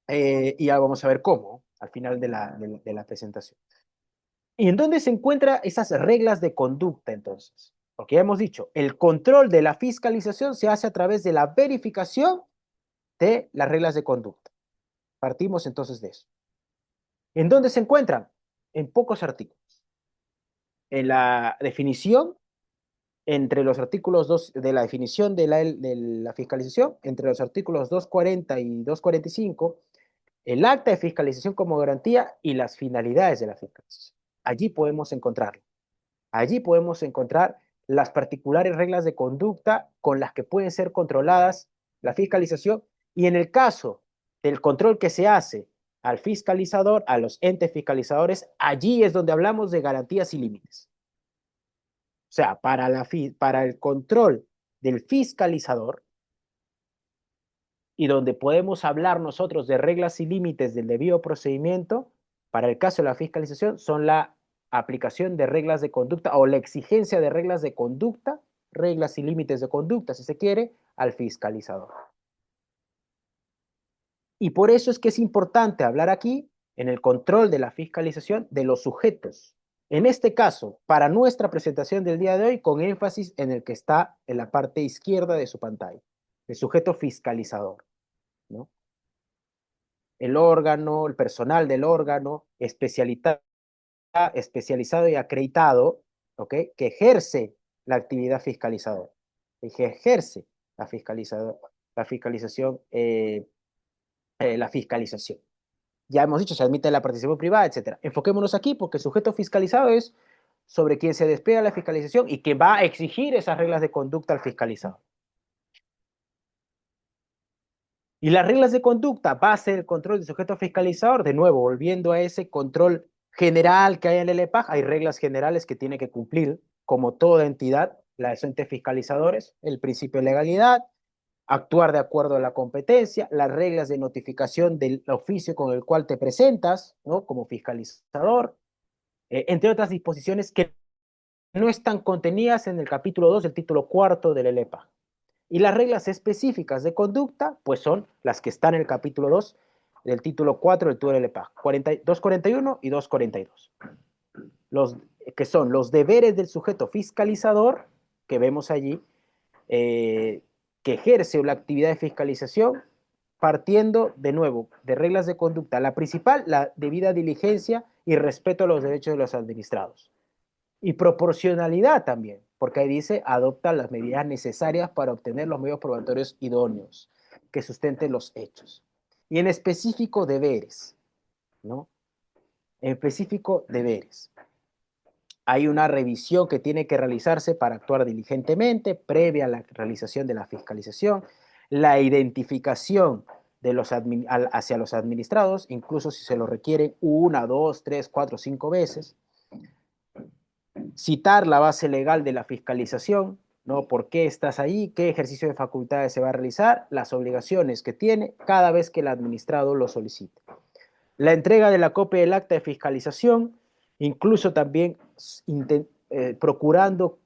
Y ya vamos a ver cómo al final de la presentación. ¿Y en dónde se encuentran esas reglas de conducta entonces? Porque ya hemos dicho, el control de la fiscalización se hace a través de la verificación de las reglas de conducta. Partimos entonces de eso. ¿En dónde se encuentran? En pocos artículos. En la definición, entre los artículos 2 de la definición de la fiscalización, entre los artículos 240 y 245, el acta de fiscalización como garantía y las finalidades de la fiscalización. Allí podemos encontrarlo. Allí podemos encontrar las particulares reglas de conducta con las que pueden ser controladas la fiscalización y en el caso del control que se hace al fiscalizador, a los entes fiscalizadores, allí es donde hablamos de garantías y límites. O sea, para el control del fiscalizador y donde podemos hablar nosotros de reglas y límites del debido procedimiento, para el caso de la fiscalización, son la aplicación de reglas de conducta o la exigencia de reglas de conducta, reglas y límites de conducta, si se quiere, al fiscalizador. Y por eso es que es importante hablar aquí, en el control de la fiscalización, de los sujetos. En este caso, para nuestra presentación del día de hoy, con énfasis en el que está en la parte izquierda de su pantalla, el sujeto fiscalizador, ¿no? El órgano, el personal del órgano, especializado y acreditado, ¿ok? Que ejerce la actividad fiscalizadora, que ejerce la fiscalización, la fiscalización. Ya hemos dicho, se admite la participación privada, etcétera. Enfoquémonos aquí porque el sujeto fiscalizado es sobre quien se despliega la fiscalización y que va a exigir esas reglas de conducta al fiscalizado. Y las reglas de conducta va a ser el control del sujeto fiscalizador. De nuevo, volviendo a ese control general que hay en el EPAG, hay reglas generales que tiene que cumplir, como toda entidad, los entes fiscalizadores, el principio de legalidad, actuar de acuerdo a la competencia, las reglas de notificación del oficio con el cual te presentas, ¿no? Como fiscalizador, entre otras disposiciones que no están contenidas en el capítulo 2 del título cuarto del ELEPA. Y las reglas específicas de conducta, pues son las que están en el capítulo 2 del título 4 del TUEL LPA, 241 y 242. Los, que son los deberes del sujeto fiscalizador, que vemos allí, que ejerce la actividad de fiscalización, partiendo de nuevo de reglas de conducta. La principal, la debida diligencia y respeto a los derechos de los administrados. Y proporcionalidad también, porque ahí dice, adopta las medidas necesarias para obtener los medios probatorios idóneos que sustenten los hechos. Y en específico, deberes, ¿no? En específico, deberes. Hay una revisión que tiene que realizarse para actuar diligentemente, previa a la realización de la fiscalización, la identificación de hacia los administrados, incluso si se lo requieren una, dos, tres, cuatro, cinco veces, citar la base legal de la fiscalización, ¿no? ¿Por qué estás ahí? ¿Qué ejercicio de facultades se va a realizar? Las obligaciones que tiene cada vez que el administrado lo solicite. La entrega de la copia del acta de fiscalización, incluso también procurando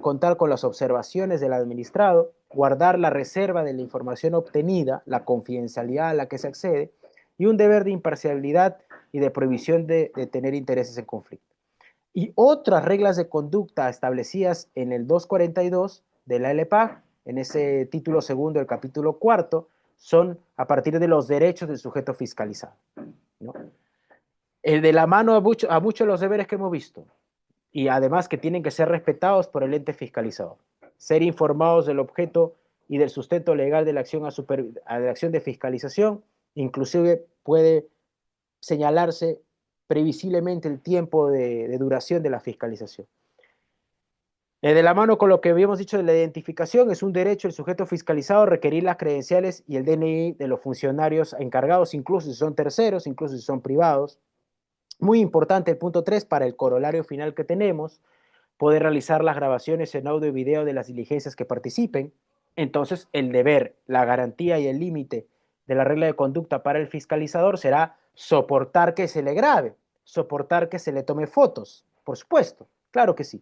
contar con las observaciones del administrado, guardar la reserva de la información obtenida, la confidencialidad a la que se accede, y un deber de imparcialidad y de prohibición de tener intereses en conflicto. Y otras reglas de conducta establecidas en el 242 de la LPAG, en ese título segundo del capítulo cuarto, son a partir de los derechos del sujeto fiscalizado, ¿no? El de la mano a muchos de los deberes que hemos visto, y además que tienen que ser respetados por el ente fiscalizador. Ser informados del objeto y del sustento legal de la acción, de la acción de fiscalización, inclusive puede señalarse previsiblemente el tiempo de duración de la fiscalización. De la mano con lo que habíamos dicho de la identificación, es un derecho del sujeto fiscalizado a requerir las credenciales y el DNI de los funcionarios encargados, incluso si son terceros, incluso si son privados. Muy importante el punto 3 para el corolario final que tenemos, poder realizar las grabaciones en audio y video de las diligencias que participen. Entonces, el deber, la garantía y el límite de la regla de conducta para el fiscalizador será soportar que se le grabe, soportar que se le tome fotos, por supuesto, claro que sí,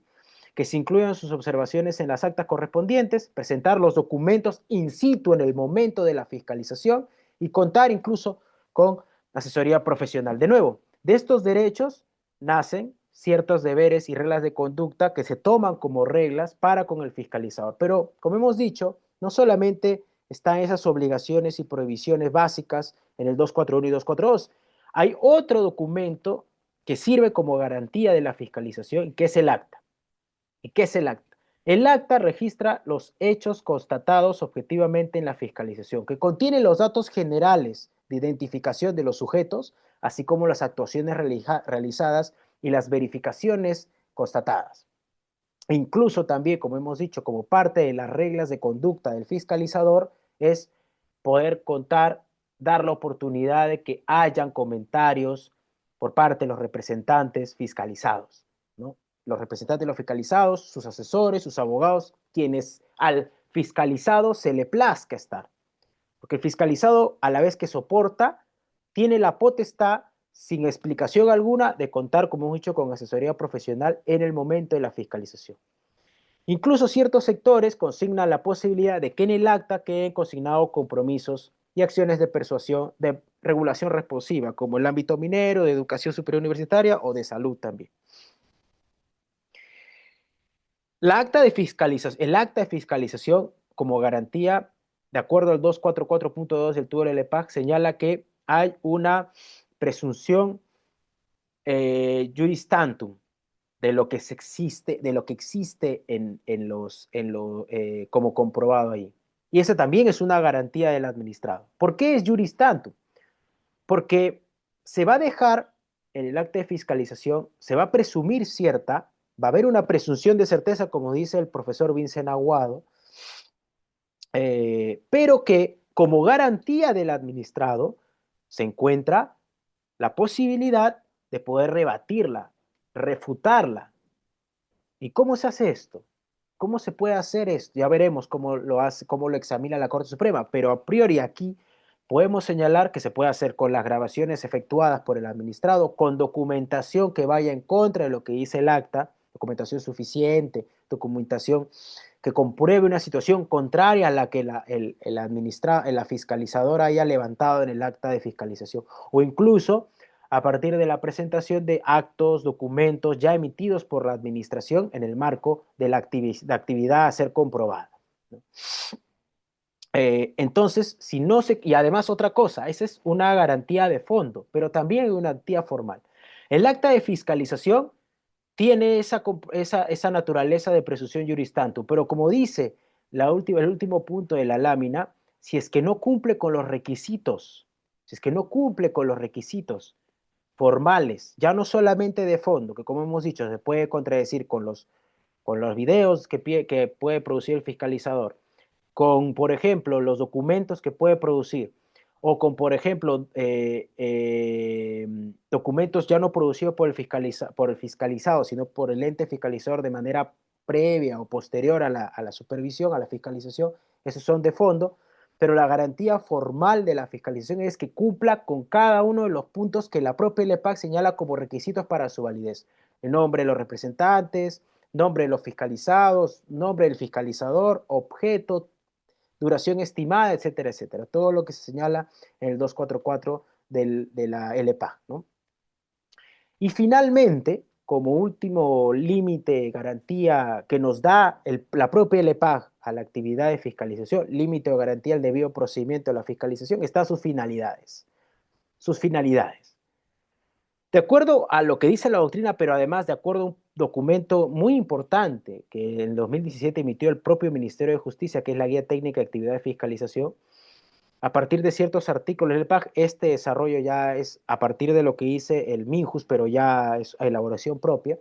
que se incluyan sus observaciones en las actas correspondientes, presentar los documentos in situ en el momento de la fiscalización y contar incluso con asesoría profesional. De nuevo, de estos derechos nacen ciertos deberes y reglas de conducta que se toman como reglas para con el fiscalizador. Pero, como hemos dicho, no solamente están esas obligaciones y prohibiciones básicas en el 241 y 242. Hay otro documento que sirve como garantía de la fiscalización, que es el acta. ¿Y qué es el acta? El acta registra los hechos constatados objetivamente en la fiscalización, que contiene los datos generales de identificación de los sujetos, así como las actuaciones realizadas y las verificaciones constatadas. E incluso también, como hemos dicho, como parte de las reglas de conducta del fiscalizador, es poder contar, dar la oportunidad de que hayan comentarios por parte de los representantes fiscalizados, ¿no? Los representantes de los fiscalizados, sus asesores, sus abogados, quienes al fiscalizado se le plazca estar. Porque el fiscalizado, a la vez que soporta, tiene la potestad, sin explicación alguna, de contar, como hemos dicho, con asesoría profesional en el momento de la fiscalización. Incluso ciertos sectores consignan la posibilidad de que en el acta queden consignados compromisos y acciones de persuasión, de regulación responsiva, como el ámbito minero, de educación superior universitaria o de salud también. El acta de fiscalización como garantía, de acuerdo al 244.2 del TUDOR LPAC, señala que hay una presunción juris tantum de lo que existe, como comprobado ahí. Y esa también es una garantía del administrado. ¿Por qué es juris tantum? Porque se va a dejar en el acta de fiscalización, se va a presumir cierta, va a haber una presunción de certeza, como dice el profesor Vincent Aguado, pero que como garantía del administrado se encuentra la posibilidad de poder rebatirla, refutarla. ¿Y cómo se hace esto? ¿Cómo se puede hacer esto? Ya veremos cómo lo hace, cómo lo examina la Corte Suprema, pero a priori aquí podemos señalar que se puede hacer con las grabaciones efectuadas por el administrado, con documentación que vaya en contra de lo que dice el acta, documentación suficiente, documentación que compruebe una situación contraria a la que la fiscalizadora haya levantado en el acta de fiscalización, o incluso a partir de la presentación de actos, documentos ya emitidos por la administración en el marco de la actividad a ser comprobada. Entonces, si no se, y además otra cosa, esa es una garantía de fondo, pero también una garantía formal. El acta de fiscalización tiene esa naturaleza de presunción juris tantum, pero como dice el último punto de la lámina, si es que no cumple con los requisitos, si es que no cumple con los requisitos formales, ya no solamente de fondo, que como hemos dicho, se puede contradecir con los videos que puede producir el fiscalizador, con, por ejemplo, los documentos que puede producir, o con, por ejemplo, documentos ya no producidos por el fiscalizado, sino por el ente fiscalizador de manera previa o posterior a la supervisión, a la fiscalización, esos son de fondo, pero la garantía formal de la fiscalización es que cumpla con cada uno de los puntos que la propia LEPAC señala como requisitos para su validez. El nombre de los representantes, nombre de los fiscalizados, nombre del fiscalizador, objeto, duración estimada, etcétera, etcétera. Todo lo que se señala en el 244 de la LPA, ¿no? Y finalmente, como último límite, garantía que nos da la propia LPAG a la actividad de fiscalización, límite o garantía al debido procedimiento de la fiscalización, está sus finalidades. Sus finalidades. De acuerdo a lo que dice la doctrina, pero además de acuerdo a un documento muy importante que en 2017 emitió el propio Ministerio de Justicia, que es la Guía Técnica de Actividad de Fiscalización, a partir de ciertos artículos del PAC, este desarrollo ya es a partir de lo que dice el MINJUS, pero ya es elaboración propia,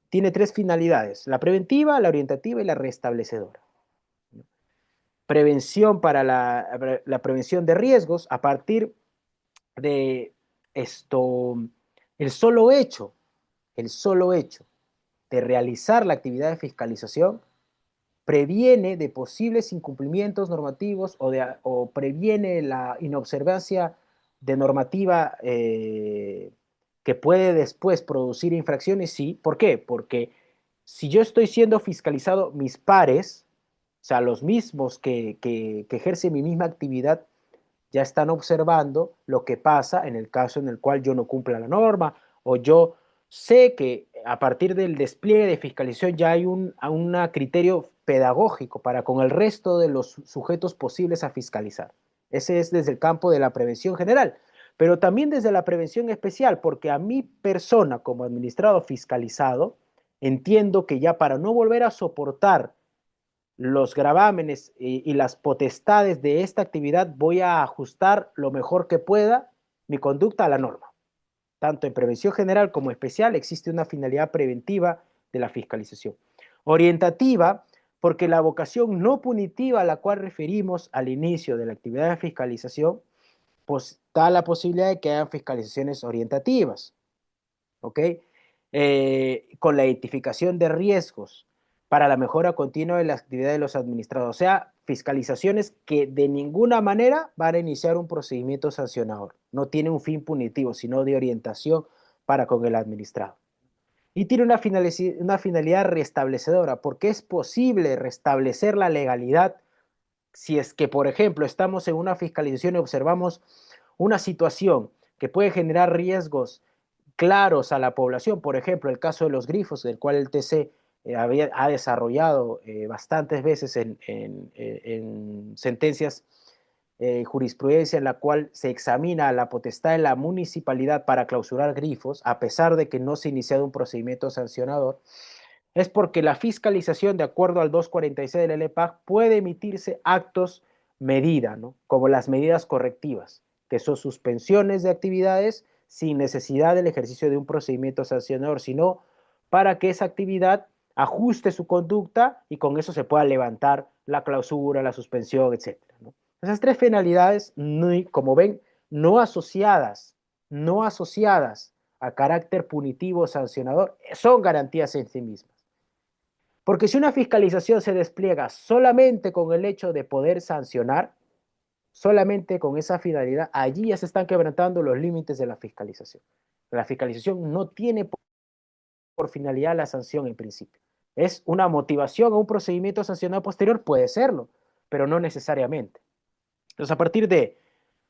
tiene tres finalidades: la preventiva, la orientativa y la restablecedora. Prevención para la prevención de riesgos a partir de esto, el solo hecho, el solo hecho de realizar la actividad de fiscalización previene de posibles incumplimientos normativos o previene la inobservancia de normativa que puede después producir infracciones, sí. ¿Por qué? Porque si yo estoy siendo fiscalizado, mis pares, o sea, los mismos que ejercen mi misma actividad, ya están observando lo que pasa en el caso en el cual yo no cumpla la norma, o yo sé que a partir del despliegue de fiscalización ya hay un criterio pedagógico para con el resto de los sujetos posibles a fiscalizar. Ese es desde el campo de la prevención general, pero también desde la prevención especial, porque a mi persona como administrado fiscalizado, entiendo que ya para no volver a soportar los gravámenes y las potestades de esta actividad, voy a ajustar lo mejor que pueda mi conducta a la norma. Tanto en prevención general como especial existe una finalidad preventiva de la fiscalización. Orientativa, porque la vocación no punitiva a la cual referimos al inicio de la actividad de fiscalización, pues da la posibilidad de que hayan fiscalizaciones orientativas, ¿ok? Con la identificación de riesgos para la mejora continua de la actividad de los administrados, o sea, fiscalizaciones que de ninguna manera van a iniciar un procedimiento sancionador, no tiene un fin punitivo, sino de orientación para con el administrado. Y tiene una finalidad restablecedora, porque es posible restablecer la legalidad si es que, por ejemplo, estamos en una fiscalización y observamos una situación que puede generar riesgos claros a la población, por ejemplo, el caso de los grifos, del cual el TC ha desarrollado bastantes veces en sentencias, jurisprudencia en la cual se examina la potestad de la municipalidad para clausurar grifos, a pesar de que no se ha iniciado un procedimiento sancionador, es porque la fiscalización, de acuerdo al 246 del LPAC, puede emitirse actos medida, ¿no? Como las medidas correctivas, que son suspensiones de actividades sin necesidad del ejercicio de un procedimiento sancionador, sino para que esa actividad ajuste su conducta y con eso se pueda levantar la clausura, la suspensión, etcétera, ¿no? Esas tres finalidades, como ven, no asociadas, no asociadas a carácter punitivo o sancionador, son garantías en sí mismas. Porque si una fiscalización se despliega solamente con el hecho de poder sancionar, solamente con esa finalidad, allí ya se están quebrantando los límites de la fiscalización. La fiscalización no tiene por finalidad la sanción en principio. ¿Es una motivación a un procedimiento sancionado posterior? Puede serlo, pero no necesariamente. Entonces, a partir de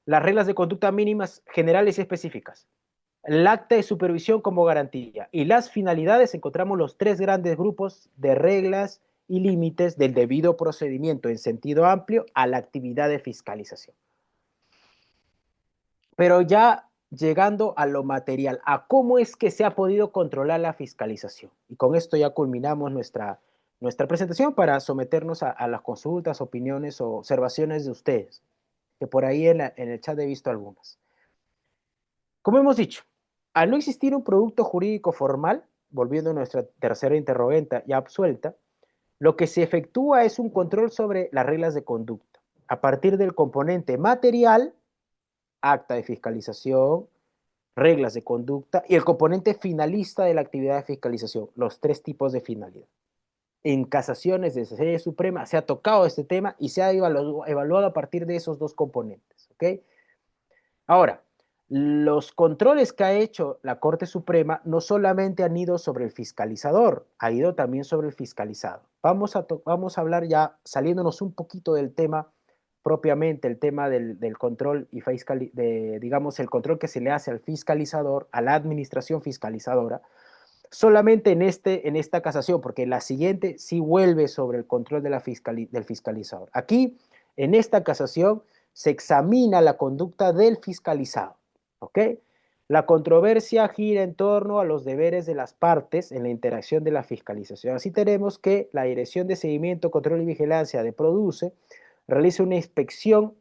las reglas de conducta mínimas generales y específicas, el acta de supervisión como garantía y las finalidades, encontramos los tres grandes grupos de reglas y límites del debido procedimiento en sentido amplio a la actividad de fiscalización. Pero ya llegando a lo material, a cómo es que se ha podido controlar la fiscalización. Y con esto ya culminamos nuestra presentación para someternos a las consultas, opiniones o observaciones de ustedes, que por ahí en el chat he visto algunas. Como hemos dicho, al no existir un producto jurídico formal, volviendo a nuestra tercera interrogante ya absuelta, lo que se efectúa es un control sobre las reglas de conducta, a partir del componente material, acta de fiscalización, reglas de conducta y el componente finalista de la actividad de fiscalización, los tres tipos de finalidad. En casaciones de sede suprema se ha tocado este tema y se ha evaluado a partir de esos dos componentes. ¿Ok? Ahora, los controles que ha hecho la Corte Suprema no solamente han ido sobre el fiscalizador, ha ido también sobre el fiscalizado. Vamos a hablar ya, saliéndonos un poquito del tema propiamente, el tema del control y digamos, el control que se le hace al fiscalizador, a la administración fiscalizadora, solamente en esta casación, porque la siguiente sí vuelve sobre el control de del fiscalizador. Aquí, en esta casación, se examina la conducta del fiscalizado. ¿Ok? La controversia gira en torno a los deberes de las partes en la interacción de la fiscalización. Así tenemos que la Dirección de Seguimiento, Control y Vigilancia de Produce realiza una inspección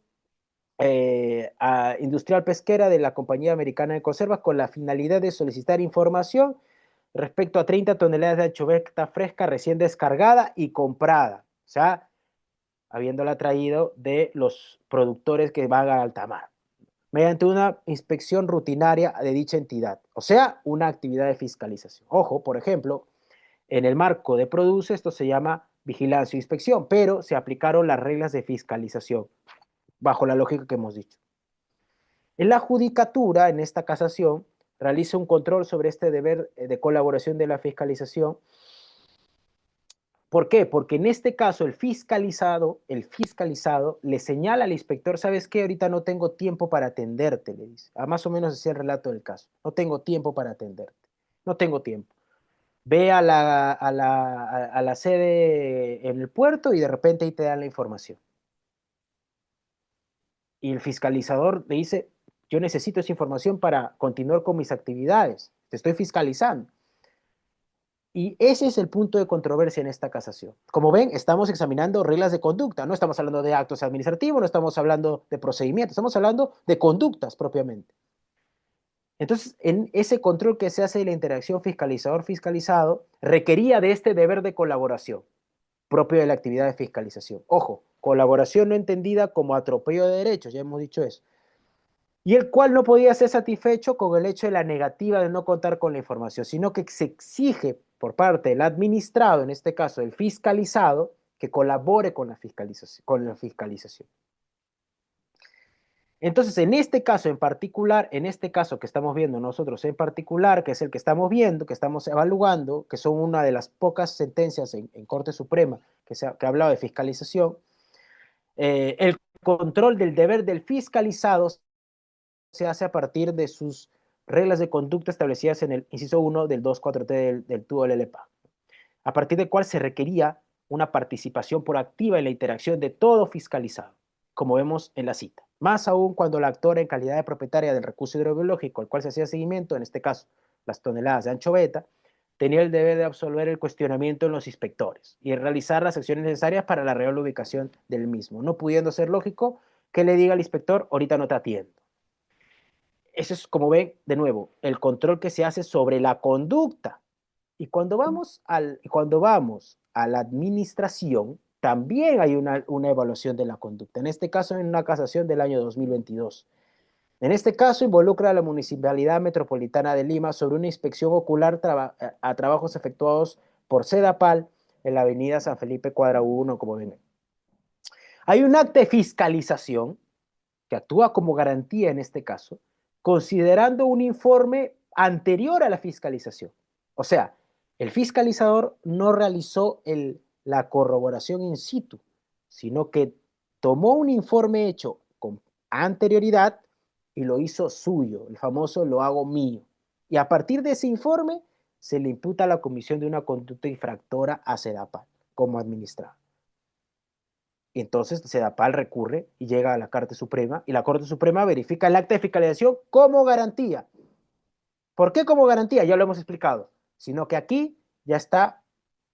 industrial pesquera de la Compañía Americana de Conservas con la finalidad de solicitar información respecto a 30 toneladas de anchoveta fresca recién descargada y comprada, o sea, habiéndola traído de los productores que van a alta mar, mediante una inspección rutinaria de dicha entidad, o sea, una actividad de fiscalización. Ojo, por ejemplo, en el marco de Produce esto se llama vigilancia e inspección, pero se aplicaron las reglas de fiscalización, bajo la lógica que hemos dicho. En la judicatura, en esta casación, realiza un control sobre este deber de colaboración de la fiscalización. ¿Por qué? Porque en este caso el fiscalizado le señala al inspector, ¿sabes qué? Ahorita no tengo tiempo para atenderte, le dice. Más o menos así el relato del caso. No tengo tiempo para atenderte. No tengo tiempo. Ve a la sede en el puerto y de repente ahí te dan la información. Y el fiscalizador le dice, yo necesito esa información para continuar con mis actividades. Te estoy fiscalizando. Y ese es el punto de controversia en esta casación. Como ven, estamos examinando reglas de conducta, no estamos hablando de actos administrativos, no estamos hablando de procedimientos, estamos hablando de conductas propiamente. Entonces, en ese control que se hace de la interacción fiscalizador-fiscalizado, requería de este deber de colaboración propio de la actividad de fiscalización. Ojo, colaboración no entendida como atropello de derechos, ya hemos dicho eso, y el cual no podía ser satisfecho con el hecho de la negativa de no contar con la información, sino que se exige por parte del administrado, en este caso el fiscalizado, que colabore con la fiscalización. Entonces, en este caso en particular, en este caso que estamos viendo nosotros en particular, que es el que estamos viendo, que estamos evaluando, que son una de las pocas sentencias en Corte Suprema que ha hablado de fiscalización, el control del deber del fiscalizado se hace a partir de sus reglas de conducta establecidas en el inciso 1 del 2.4T del TUO LLPA, a partir del cual se requería una participación proactiva en la interacción de todo fiscalizado, como vemos en la cita. Más aún cuando la actora en calidad de propietaria del recurso hidrobiológico al cual se hacía seguimiento, en este caso las toneladas de anchoveta, tenía el deber de absolver el cuestionamiento en los inspectores y realizar las acciones necesarias para la real ubicación del mismo, no pudiendo ser lógico que le diga al inspector, ahorita no te atiendo. Eso es, como ven, de nuevo, el control que se hace sobre la conducta. Y cuando vamos a la administración, también hay una evaluación de la conducta. En este caso, en una casación del año 2022. En este caso, involucra a la Municipalidad Metropolitana de Lima sobre una inspección ocular a trabajos efectuados por Sedapal en la avenida San Felipe Cuadra 1, como ven. Hay un acta de fiscalización que actúa como garantía en este caso, considerando un informe anterior a la fiscalización. O sea, el fiscalizador no realizó la corroboración in situ, sino que tomó un informe hecho con anterioridad y lo hizo suyo, el famoso lo hago mío. Y a partir de ese informe se le imputa la comisión de una conducta infractora a SEDAPAL como administrador. Y entonces SEDAPAL recurre y llega a la Corte Suprema y la Corte Suprema verifica el acta de fiscalización como garantía. ¿Por qué como garantía? Ya lo hemos explicado, sino que aquí ya está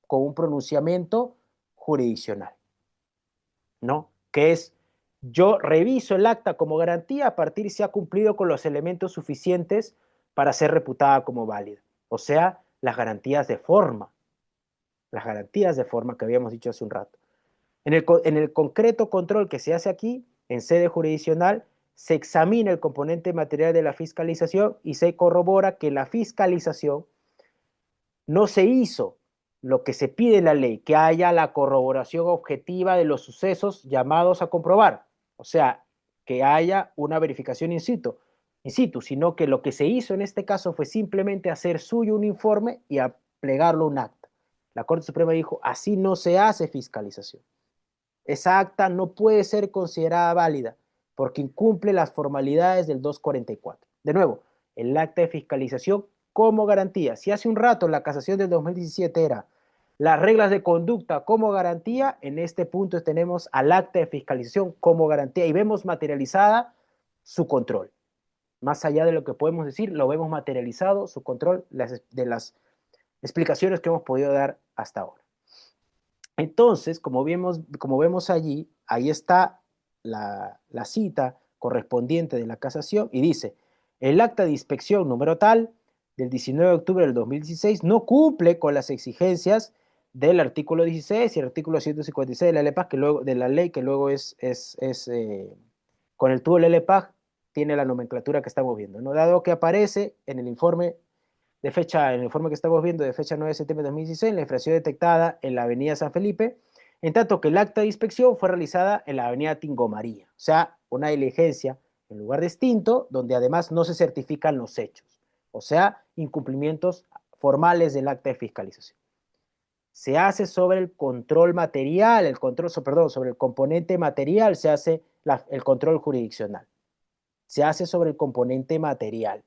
con un pronunciamiento jurisdiccional, ¿no? Que es, yo reviso el acta como garantía a partir si ha cumplido con los elementos suficientes para ser reputada como válida. O sea, las garantías de forma que habíamos dicho hace un rato. En el concreto control que se hace aquí, en sede jurisdiccional, se examina el componente material de la fiscalización y se corrobora que la fiscalización no se hizo lo que se pide en la ley, que haya la corroboración objetiva de los sucesos llamados a comprobar. O sea, que haya una verificación in situ, sino que lo que se hizo en este caso fue simplemente hacer suyo un informe y plegarlo a un acta. La Corte Suprema dijo, así no se hace fiscalización. Esa acta no puede ser considerada válida porque incumple las formalidades del 244. De nuevo, el acta de fiscalización como garantía. Si hace un rato la casación del 2017 era las reglas de conducta como garantía, en este punto tenemos al acta de fiscalización como garantía y vemos materializada su control. Más allá de lo que podemos decir, lo vemos materializado su control de las explicaciones que hemos podido dar hasta ahora. Entonces, como vemos allí, ahí está la cita correspondiente de la casación y dice, el acta de inspección número tal del 19 de octubre del 2016 no cumple con las exigencias del artículo 16 y el artículo 156 de la LEPAG, de la ley que luego con el tubo de la LEPAG tiene la nomenclatura que estamos viendo, ¿no? Dado que aparece en el informe en el informe que estamos viendo de fecha 9 de septiembre de 2016, la infracción detectada en la avenida San Felipe, en tanto que el acta de inspección fue realizada en la avenida Tingomaría, o sea, una diligencia en lugar distinto, donde además no se certifican los hechos, o sea, incumplimientos formales del acta de fiscalización. Se hace sobre el control material, sobre el componente material se hace el control jurisdiccional. Se hace sobre el componente material.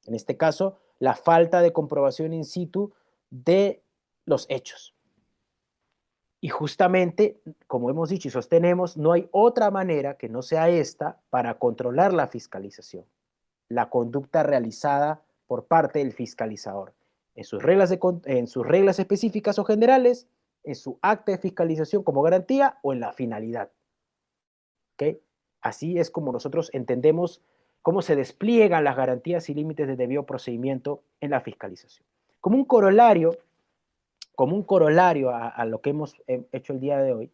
En este caso, la falta de comprobación in situ de los hechos. Y justamente, como hemos dicho y sostenemos, no hay otra manera que no sea esta para controlar la fiscalización, la conducta realizada por parte del fiscalizador, en sus reglas específicas o generales, en su acta de fiscalización como garantía o en la finalidad. ¿Okay? Así es como nosotros entendemos cómo se despliegan las garantías y límites de debido procedimiento en la fiscalización. Como un corolario a lo que hemos hecho el día de hoy,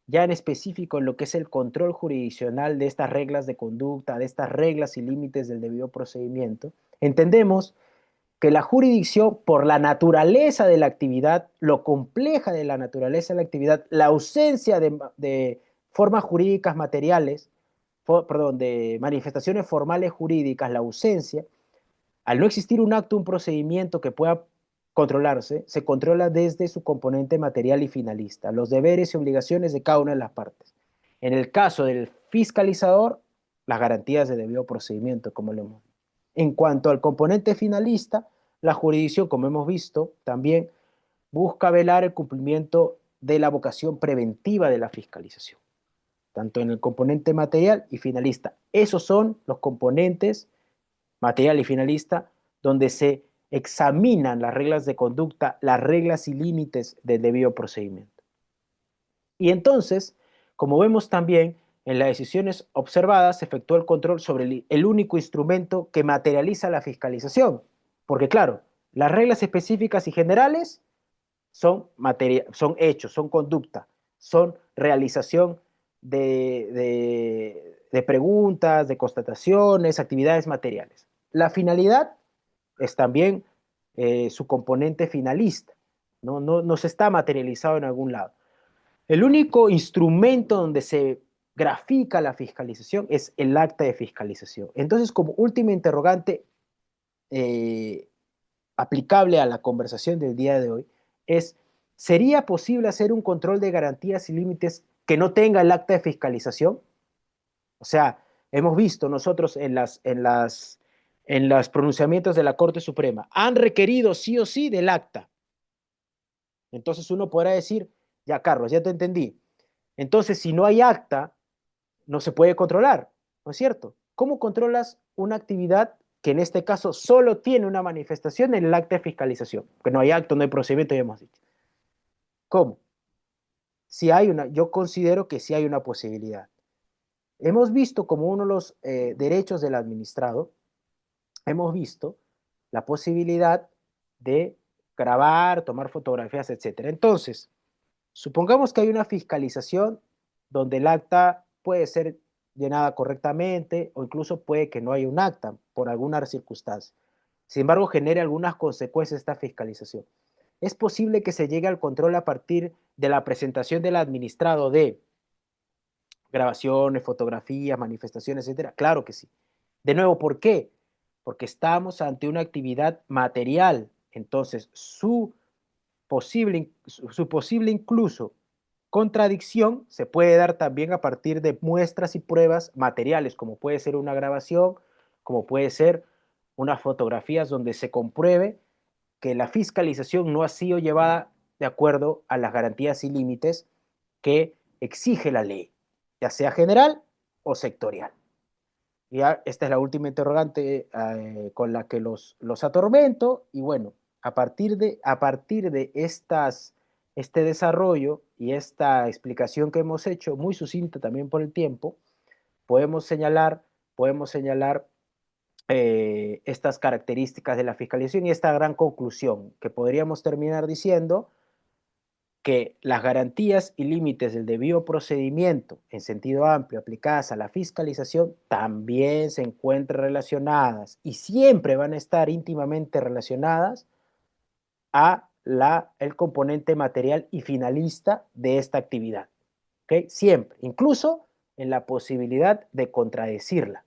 ya en específico en lo que es el control jurisdiccional de estas reglas de conducta, de estas reglas y límites del debido procedimiento, entendemos que la jurisdicción, por la naturaleza de la actividad, lo compleja de la naturaleza de la actividad, la ausencia de formas jurídicas materiales, de manifestaciones formales jurídicas, la ausencia, al no existir un acto, un procedimiento que pueda controlarse, se controla desde su componente material y finalista, los deberes y obligaciones de cada una de las partes. En el caso del fiscalizador, las garantías de debido procedimiento, como lo hemos. En cuanto al componente finalista, la jurisdicción, como hemos visto, también busca velar el cumplimiento de la vocación preventiva de la fiscalización, tanto en el componente material y finalista. Esos son los componentes material y finalista donde se examinan las reglas de conducta, las reglas y límites del debido procedimiento. Y entonces, como vemos también, en las decisiones observadas se efectuó el control sobre el único instrumento que materializa la fiscalización. Porque claro, las reglas específicas y generales son hechos, son conducta, son realización de preguntas, de constataciones, actividades materiales. La finalidad es también su componente finalista, no se está materializado en algún lado. El único instrumento donde se grafica la fiscalización es el acta de fiscalización. Entonces, como última interrogante eh, aplicable a la conversación del día de hoy, es, ¿sería posible hacer un control de garantías y límites que no tenga el acta de fiscalización? O sea, hemos visto nosotros en los pronunciamientos de la Corte Suprema, han requerido sí o sí del acta. Entonces uno podrá decir, ya Carlos, ya te entendí. Entonces, si no hay acta, no se puede controlar, ¿no es cierto? ¿Cómo controlas una actividad que en este caso solo tiene una manifestación en el acta de fiscalización? Que no hay acto, no hay procedimiento, ya hemos dicho. ¿Cómo? Si hay una, yo considero que sí hay una posibilidad. Hemos visto como uno de los derechos del administrado, hemos visto la posibilidad de grabar, tomar fotografías, etcétera. Entonces, supongamos que hay una fiscalización donde el acta puede ser llenada correctamente o incluso puede que no haya un acta por alguna circunstancia. Sin embargo, genere algunas consecuencias esta fiscalización. ¿Es posible que se llegue al control a partir de la presentación del administrado de grabaciones, fotografías, manifestaciones, etcétera? Claro que sí. De nuevo, ¿por qué? Porque estamos ante una actividad material. Entonces, su posible incluso contradicción se puede dar también a partir de muestras y pruebas materiales, como puede ser una grabación, como puede ser unas fotografías donde se compruebe que la fiscalización no ha sido llevada de acuerdo a las garantías y límites que exige la ley, ya sea general o sectorial. Ya, esta es la última interrogante con la que los atormento y bueno, a partir de este desarrollo y esta explicación que hemos hecho, muy sucinta también por el tiempo, podemos señalar, podemos señalar estas características de la fiscalización y esta gran conclusión que podríamos terminar diciendo que las garantías y límites del debido procedimiento en sentido amplio aplicadas a la fiscalización también se encuentran relacionadas y siempre van a estar íntimamente relacionadas a el componente material y finalista de esta actividad. ¿Okay? Siempre, incluso en la posibilidad de contradecirla.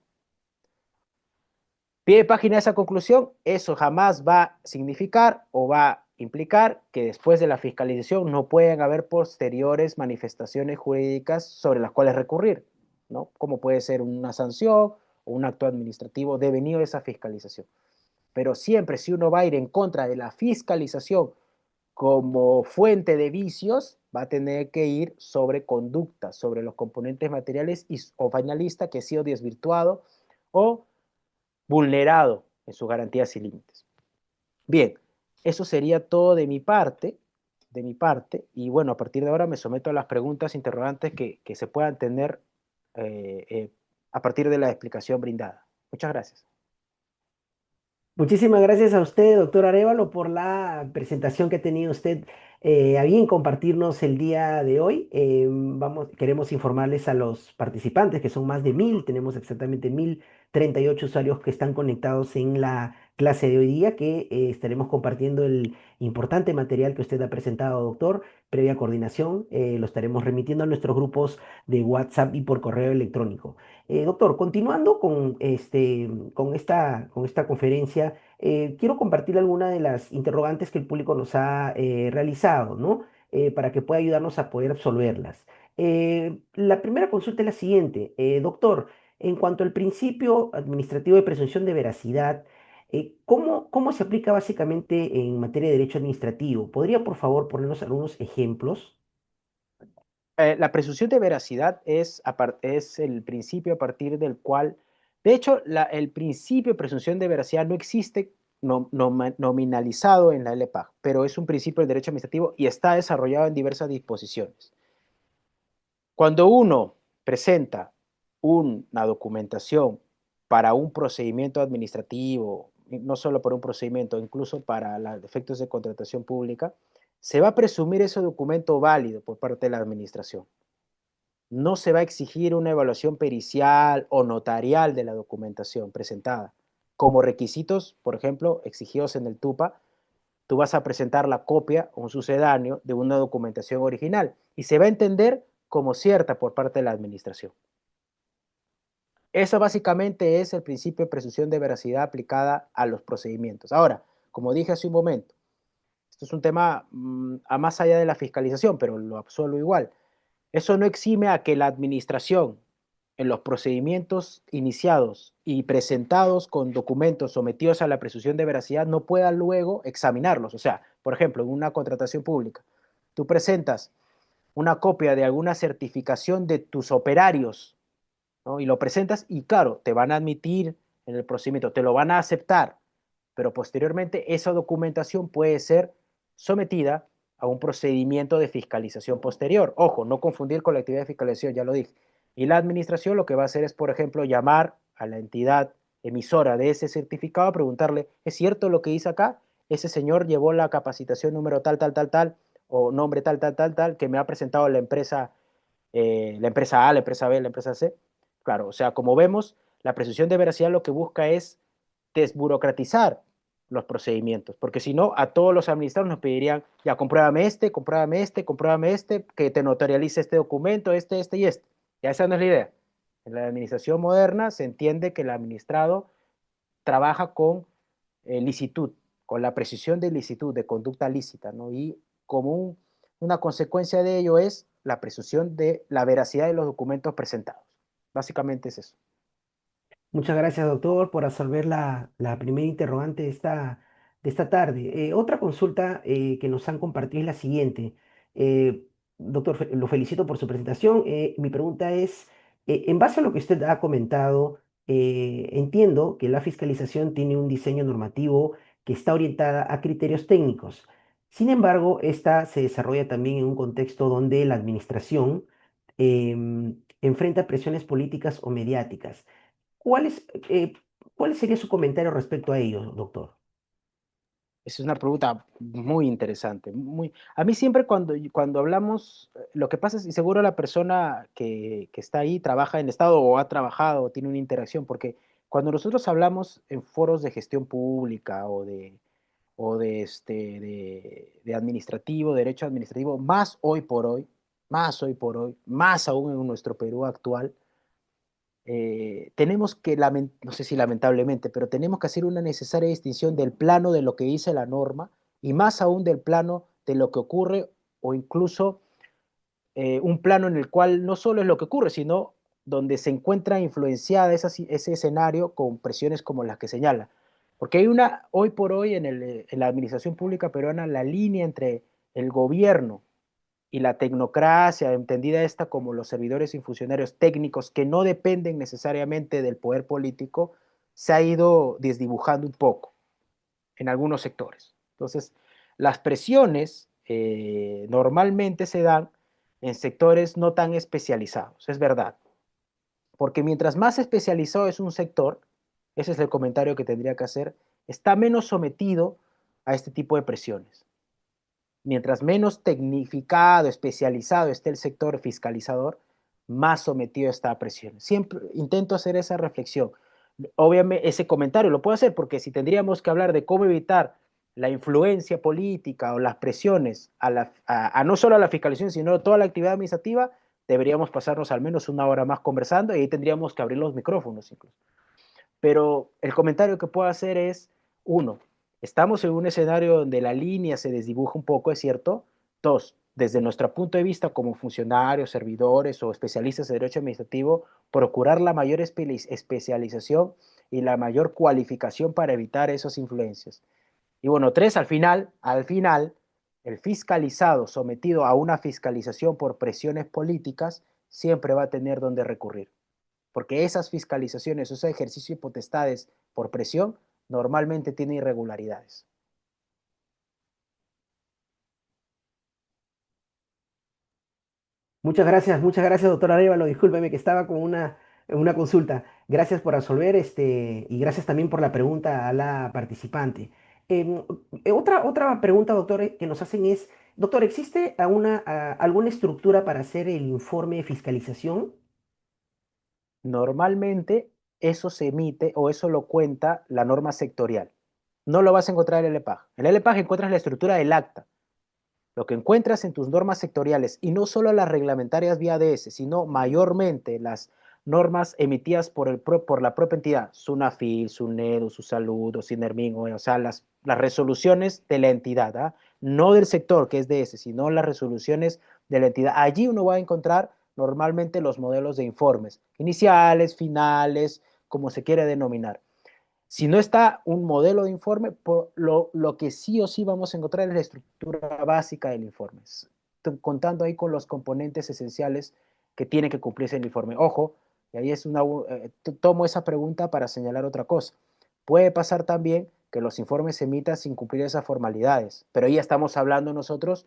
Pie de página esa conclusión, eso jamás va a significar o va a implicar que después de la fiscalización no pueden haber posteriores manifestaciones jurídicas sobre las cuales recurrir, ¿no? Como puede ser una sanción o un acto administrativo devenido de esa fiscalización. Pero siempre si uno va a ir en contra de la fiscalización como fuente de vicios, va a tener que ir sobre conductas, sobre los componentes materiales o finalista que ha sido desvirtuado o vulnerado en sus garantías y límites. Bien, eso sería todo de mi parte, y bueno, a partir de ahora me someto a las preguntas interrogantes que se puedan tener eh, eh, a partir de la explicación brindada. Muchas gracias. Muchísimas gracias a usted, doctor Arévalo, por la presentación que ha tenido usted a bien compartirnos el día de hoy. Queremos informarles a los participantes, que son más de 1000, tenemos exactamente 1038 usuarios que están conectados en la clase de hoy día, que estaremos compartiendo el importante material que usted ha presentado, doctor. Previa coordinación, lo estaremos remitiendo a nuestros grupos de WhatsApp y por correo electrónico. Doctor, continuando con esta conferencia, quiero compartir algunas de las interrogantes que el público nos ha realizado, ¿no? Para que pueda ayudarnos a poder absolverlas. La primera consulta es la siguiente. Doctor, en cuanto al principio administrativo de presunción de veracidad, ¿cómo se aplica básicamente en materia de derecho administrativo? ¿Podría, por favor, ponernos algunos ejemplos? La presunción de veracidad es el principio a partir del cual, de hecho, el principio de presunción de veracidad no existe nominalizado en la LPAG, pero es un principio del derecho administrativo y está desarrollado en diversas disposiciones. Cuando uno presenta una documentación para un procedimiento administrativo, no solo para un procedimiento, incluso para los efectos de contratación pública, se va a presumir ese documento válido por parte de la administración. No se va a exigir una evaluación pericial o notarial de la documentación presentada, como requisitos, por ejemplo, exigidos en el TUPA, tú vas a presentar la copia o un sucedáneo de una documentación original y se va a entender como cierta por parte de la administración. Eso básicamente es el principio de presunción de veracidad aplicada a los procedimientos. Ahora, como dije hace un momento, esto es un tema a más allá de la fiscalización, pero lo absuelvo igual. Eso no exime a que la administración, en los procedimientos iniciados y presentados con documentos sometidos a la presunción de veracidad, no pueda luego examinarlos. O sea, por ejemplo, en una contratación pública, tú presentas una copia de alguna certificación de tus operarios, ¿no? Y lo presentas y claro, te van a admitir en el procedimiento, te lo van a aceptar, pero posteriormente esa documentación puede ser sometida a un procedimiento de fiscalización posterior. Ojo, no confundir con la actividad de fiscalización, ya lo dije. Y la administración lo que va a hacer es, por ejemplo, llamar a la entidad emisora de ese certificado a preguntarle, ¿es cierto lo que dice acá? Ese señor llevó la capacitación número tal, tal, tal, tal, o nombre tal, tal, tal, tal, que me ha presentado la empresa A, la empresa B, la empresa C. Claro, o sea, como vemos, la presunción de veracidad lo que busca es desburocratizar los procedimientos, porque si no, a todos los administrados nos pedirían, ya, compruébame este, compruébame este, compruébame este, que te notarialice este documento, este y este. Ya esa no es la idea. En la administración moderna se entiende que el administrado trabaja con licitud, con la precisión de licitud, de conducta lícita, ¿no? Y como una consecuencia de ello es la presunción de la veracidad de los documentos presentados. Básicamente es eso. Muchas gracias, doctor, por resolver la primera interrogante de esta tarde. Otra consulta que nos han compartido es la siguiente. Doctor, lo felicito por su presentación. Mi pregunta es, en base a lo que usted ha comentado, entiendo que la fiscalización tiene un diseño normativo que está orientada a criterios técnicos. Sin embargo, esta se desarrolla también en un contexto donde la administración enfrenta presiones políticas o mediáticas. ¿Cuál es, cuál sería su comentario respecto a ello, doctor? Esa es una pregunta muy interesante. A mí siempre cuando hablamos, lo que pasa es, y seguro la persona que está ahí trabaja en Estado o ha trabajado o tiene una interacción, porque cuando nosotros hablamos en foros de gestión pública o de administrativo, derecho administrativo, más aún en nuestro Perú actual, tenemos que, no sé si lamentablemente, pero tenemos que hacer una necesaria distinción del plano de lo que dice la norma y más aún del plano de lo que ocurre o incluso un plano en el cual no solo es lo que ocurre, sino donde se encuentra influenciada ese escenario con presiones como las que señala. Porque hay hoy por hoy en la administración pública peruana, la línea entre el gobierno y la tecnocracia, entendida esta como los servidores y funcionarios técnicos que no dependen necesariamente del poder político, se ha ido desdibujando un poco en algunos sectores. Entonces, las presiones normalmente se dan en sectores no tan especializados, es verdad, porque mientras más especializado es un sector, ese es el comentario que tendría que hacer, está menos sometido a este tipo de presiones. Mientras menos tecnificado, especializado esté el sector fiscalizador, más sometido está a presión. Siempre intento hacer esa reflexión. Obviamente, ese comentario lo puedo hacer porque si tendríamos que hablar de cómo evitar la influencia política o las presiones a no solo a la fiscalización, sino a toda la actividad administrativa, deberíamos pasarnos al menos una hora más conversando y ahí tendríamos que abrir los micrófonos incluso. Pero el comentario que puedo hacer es, uno, estamos en un escenario donde la línea se desdibuja un poco, es cierto. Dos, desde nuestro punto de vista como funcionarios, servidores o especialistas de derecho administrativo, procurar la mayor especialización y la mayor cualificación para evitar esas influencias. Y bueno, tres, al final, el fiscalizado sometido a una fiscalización por presiones políticas siempre va a tener donde recurrir porque esas fiscalizaciones, esos ejercicios de potestades por presión, normalmente tienen irregularidades. Muchas gracias, doctor Arevalo. Discúlpeme que estaba con una consulta. Gracias por resolver y gracias también por la pregunta a la participante. Em, otra pregunta, doctor, que nos hacen es, doctor, ¿existe alguna estructura para hacer el informe de fiscalización? Normalmente eso se emite o eso lo cuenta la norma sectorial. No lo vas a encontrar en el LPAG. En el LPAG encuentras la estructura del acta, lo que encuentras en tus normas sectoriales, y no solo las reglamentarias vía ADS, sino mayormente las normas emitidas por la propia entidad, SUNAFIL, SUNEDU, SUSALUD, o SINERMIN, o sea, las resoluciones de la entidad, ¿ah? No del sector, que es DS, sino las resoluciones de la entidad. Allí uno va a encontrar normalmente los modelos de informes, iniciales, finales, como se quiere denominar. Si no está un modelo de informe, lo que sí o sí vamos a encontrar es la estructura básica del informe, contando ahí con los componentes esenciales que tiene que cumplirse el informe. Ojo, y ahí tomo esa pregunta para señalar otra cosa. Puede pasar también que los informes se emitan sin cumplir esas formalidades, pero ahí estamos hablando nosotros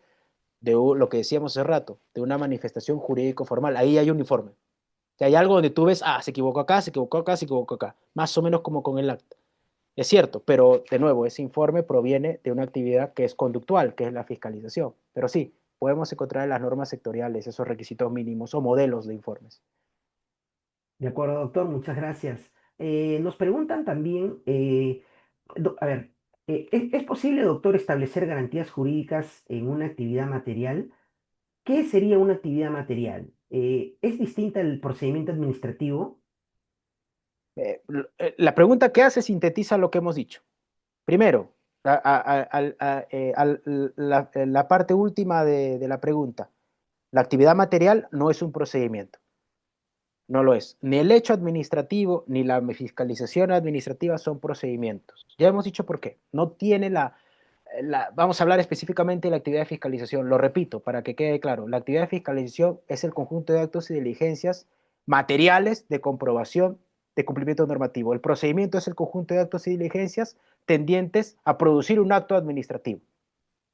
de lo que decíamos hace rato, de una manifestación jurídico formal. Ahí hay un informe. Que hay algo donde tú ves, se equivocó acá, se equivocó acá, se equivocó acá. Más o menos como con el acta. Es cierto, pero de nuevo, ese informe proviene de una actividad que es conductual, que es la fiscalización. Pero sí, podemos encontrar en las normas sectoriales esos requisitos mínimos o modelos de informes. De acuerdo, doctor, muchas gracias. Nos preguntan también, a ver, ¿es posible, doctor, establecer garantías jurídicas en una actividad material? ¿Qué sería una actividad material? ¿Es distinta al procedimiento administrativo? La pregunta que hace sintetiza lo que hemos dicho. Primero, la parte última de la pregunta. La actividad material no es un procedimiento. No lo es. Ni el hecho administrativo ni la fiscalización administrativa son procedimientos. Ya hemos dicho por qué. No tiene vamos a hablar específicamente de la actividad de fiscalización. Lo repito para que quede claro. La actividad de fiscalización es el conjunto de actos y diligencias materiales de comprobación de cumplimiento normativo. El procedimiento es el conjunto de actos y diligencias tendientes a producir un acto administrativo,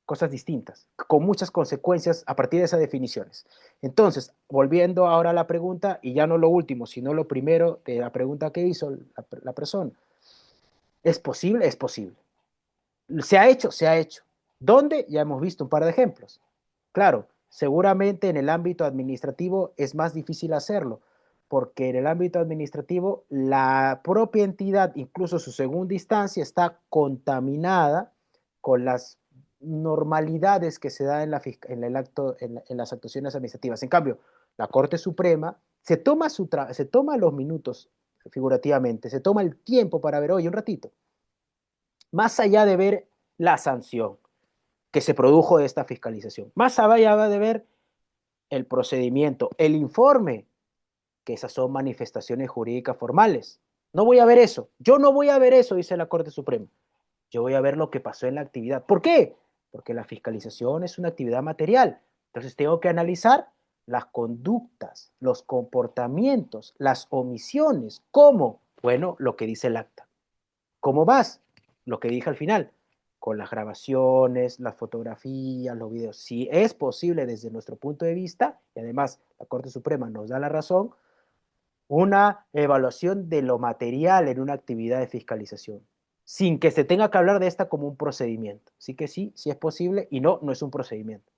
cosas distintas, con muchas consecuencias a partir de esas definiciones. Entonces, volviendo ahora a la pregunta, y ya no lo último, sino lo primero de la pregunta que hizo la persona, ¿es posible? Es posible. ¿Se ha hecho? Se ha hecho. ¿Dónde? Ya hemos visto un par de ejemplos. Claro, seguramente en el ámbito administrativo es más difícil hacerlo, porque en el ámbito administrativo la propia entidad, incluso su segunda instancia, está contaminada con las normalidades que se dan en el acto, en las actuaciones administrativas. En cambio, la Corte Suprema se toma los minutos, figurativamente, se toma el tiempo para ver, oye, un ratito, más allá de ver la sanción que se produjo de esta fiscalización, más allá de ver el procedimiento, el informe, que esas son manifestaciones jurídicas formales. No voy a ver eso. Yo no voy a ver eso, dice la Corte Suprema. Yo voy a ver lo que pasó en la actividad. ¿Por qué? Porque la fiscalización es una actividad material. Entonces tengo que analizar las conductas, los comportamientos, las omisiones. ¿Cómo? Bueno, lo que dice el acta. ¿Cómo vas? Lo que dije al final, con las grabaciones, las fotografías, los videos. Si es posible desde nuestro punto de vista, y además la Corte Suprema nos da la razón, una evaluación de lo material en una actividad de fiscalización, sin que se tenga que hablar de esta como un procedimiento. Así que sí, sí es posible y no, no es un procedimiento.